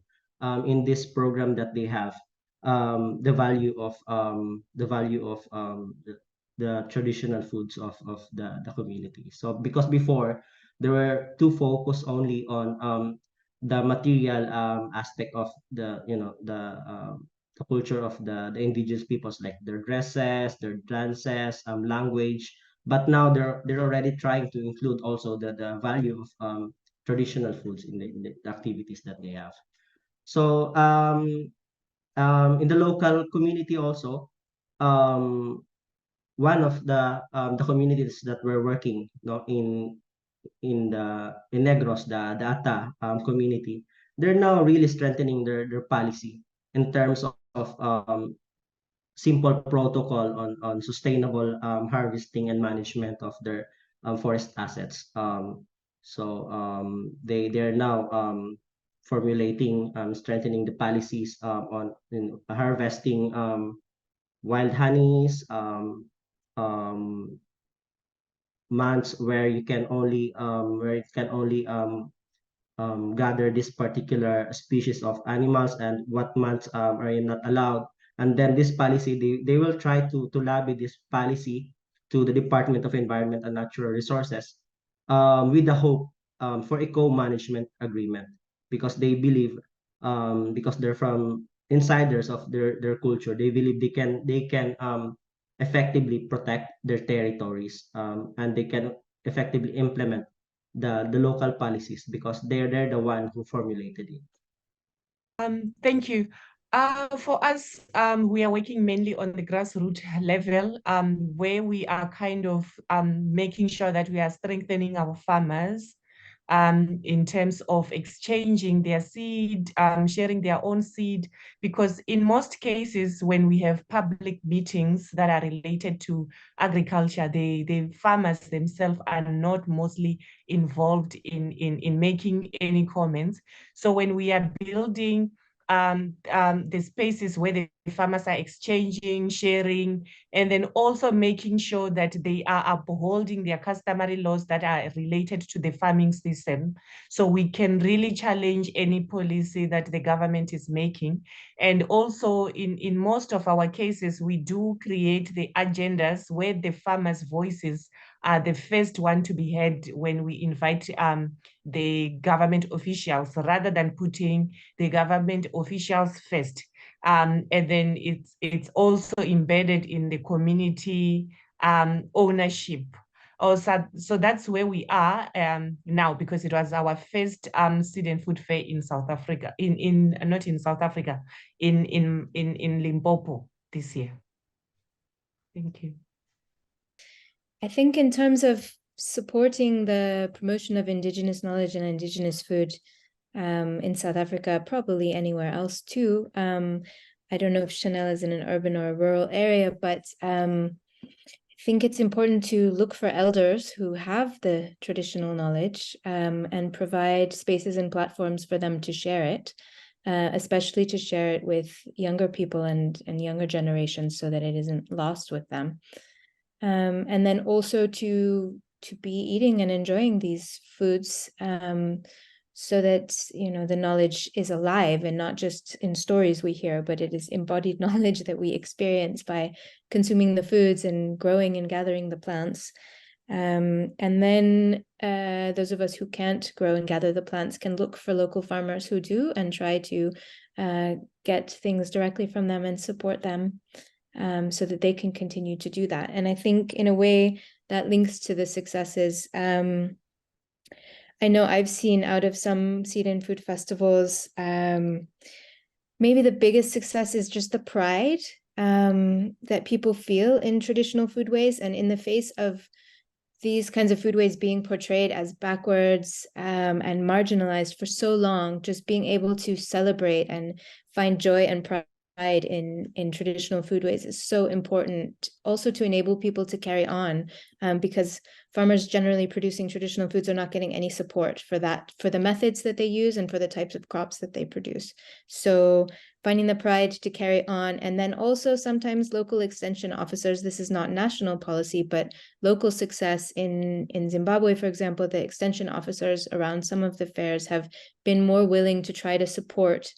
in this program that they have the value of the traditional foods of the community. So because before there were too focused only on the material aspect of the culture of the indigenous peoples, like their dresses, their dances, language. But now they're already trying to include also the value of traditional foods in the activities that they have. So in the local community also, um, one of the communities that we're working, no, in Negros, the Ata community, they're now really strengthening their policy in terms of simple protocol on sustainable harvesting and management of their forest assets. They're now formulating strengthening the policies on harvesting wild honeys, um, months where you can only gather this particular species of animals, and what months are you not allowed. And then this policy, they will try to lobby this policy to the Department of Environment and Natural Resources with the hope for a co-management agreement, because they believe, because they're from insiders of their culture, they believe they can effectively protect their territories, and they can effectively implement the local policies because they're the one who formulated it. Thank you. For us, we are working mainly on the grassroots level, where we are kind of making sure that we are strengthening our farmers in terms of exchanging their seed, sharing their own seed, because in most cases, when we have public meetings that are related to agriculture, the farmers themselves are not mostly involved in making any comments. So when we are building the spaces where the farmers are exchanging, sharing, and then also making sure that they are upholding their customary laws that are related to the farming system. So we can really challenge any policy that the government is making. And also in most of our cases, we do create the agendas where the farmers' voices are the first one to be heard when we invite the government officials, rather than putting the government officials first. And then it's also embedded in the community ownership. So that's where we are now, because it was our first seed and food fair in South Africa, not in South Africa, in Limpopo this year. Thank you. I think in terms of supporting the promotion of Indigenous knowledge and Indigenous food in South Africa, probably anywhere else too. I don't know if Chanel is in an urban or a rural area, but I think it's important to look for elders who have the traditional knowledge and provide spaces and platforms for them to share it, especially to share it with younger people and younger generations so that it isn't lost with them. And then also to be eating and enjoying these foods so that, you know, the knowledge is alive and not just in stories we hear, but it is embodied knowledge that we experience by consuming the foods and growing and gathering the plants. And then those of us who can't grow and gather the plants can look for local farmers who do and try to get things directly from them and support them so that they can continue to do that. And I think in a way that links to the successes. I know I've seen out of some seed and food festivals, maybe the biggest success is just the pride that people feel in traditional foodways, and in the face of these kinds of foodways being portrayed as backwards and marginalized for so long, just being able to celebrate and find joy and pride in traditional foodways is so important, also to enable people to carry on, because farmers generally producing traditional foods are not getting any support for that, for the methods that they use and for the types of crops that they produce. So finding the pride to carry on, and then also sometimes local extension officers, this is not national policy, but local success in Zimbabwe, for example, the extension officers around some of the fairs have been more willing to try to support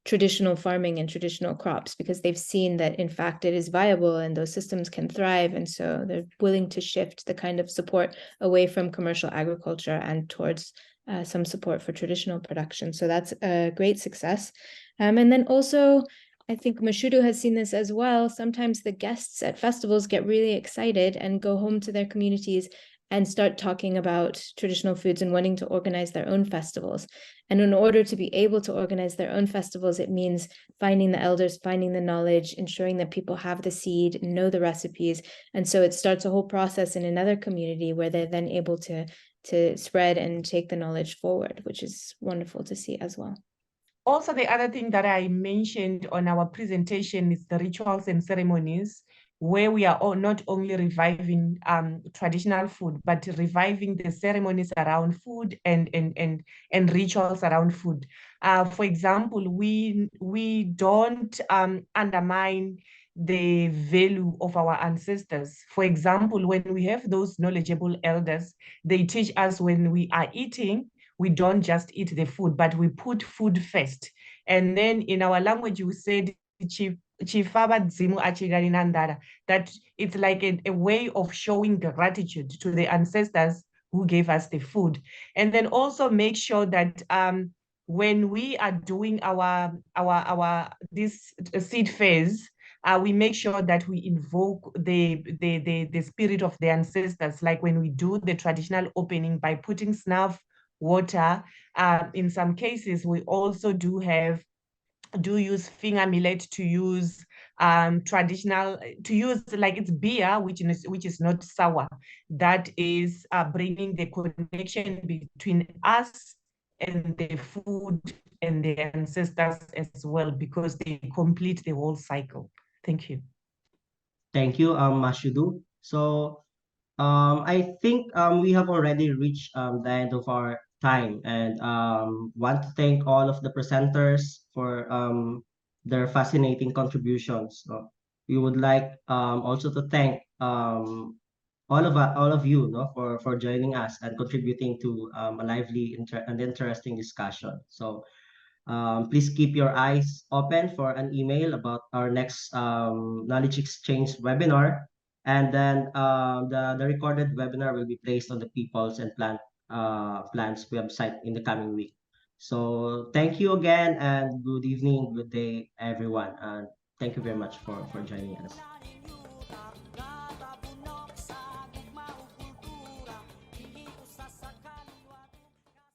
traditional farming and traditional crops because they've seen that in fact it is viable and those systems can thrive, and so they're willing to shift the kind of support away from commercial agriculture and towards some support for traditional production. So that's a great success. And then also I think Mashudu has seen this as well. Sometimes the guests at festivals get really excited and go home to their communities and start talking about traditional foods and wanting to organize their own festivals. And in order to be able to organize their own festivals, it means finding the elders, finding the knowledge, ensuring that people have the seed, know the recipes. And so it starts a whole process in another community where they're then able to spread and take the knowledge forward, which is wonderful to see as well. Also, the other thing that I mentioned on our presentation is the rituals and ceremonies, where we are not only reviving traditional food, but reviving the ceremonies around food and rituals around food. For example, we don't undermine the value of our ancestors. For example, when we have those knowledgeable elders, they teach us when we are eating, we don't just eat the food, but we put food first. And then in our language, we said, that it's like a way of showing gratitude to the ancestors who gave us the food. And then also make sure that when we are doing this seed phase, we make sure that we invoke the spirit of the ancestors, like when we do the traditional opening by putting snuff, water. In some cases, we also do use finger millet to use traditional, to use like it's beer, which is not sour. That is bringing the connection between us and the food and the ancestors as well, because they complete the whole cycle. Thank you. Thank you, Mashudu. So I think we have already reached the end of our time, and want to thank all of the presenters for their fascinating contributions. We would like also to thank all of you, no, for joining us and contributing to a lively and interesting discussion. So please keep your eyes open for an email about our next knowledge exchange webinar. And then the recorded webinar will be placed on the Peoples and Plants website in the coming week. So thank you again, and good evening, good day, everyone. And thank you very much for joining us.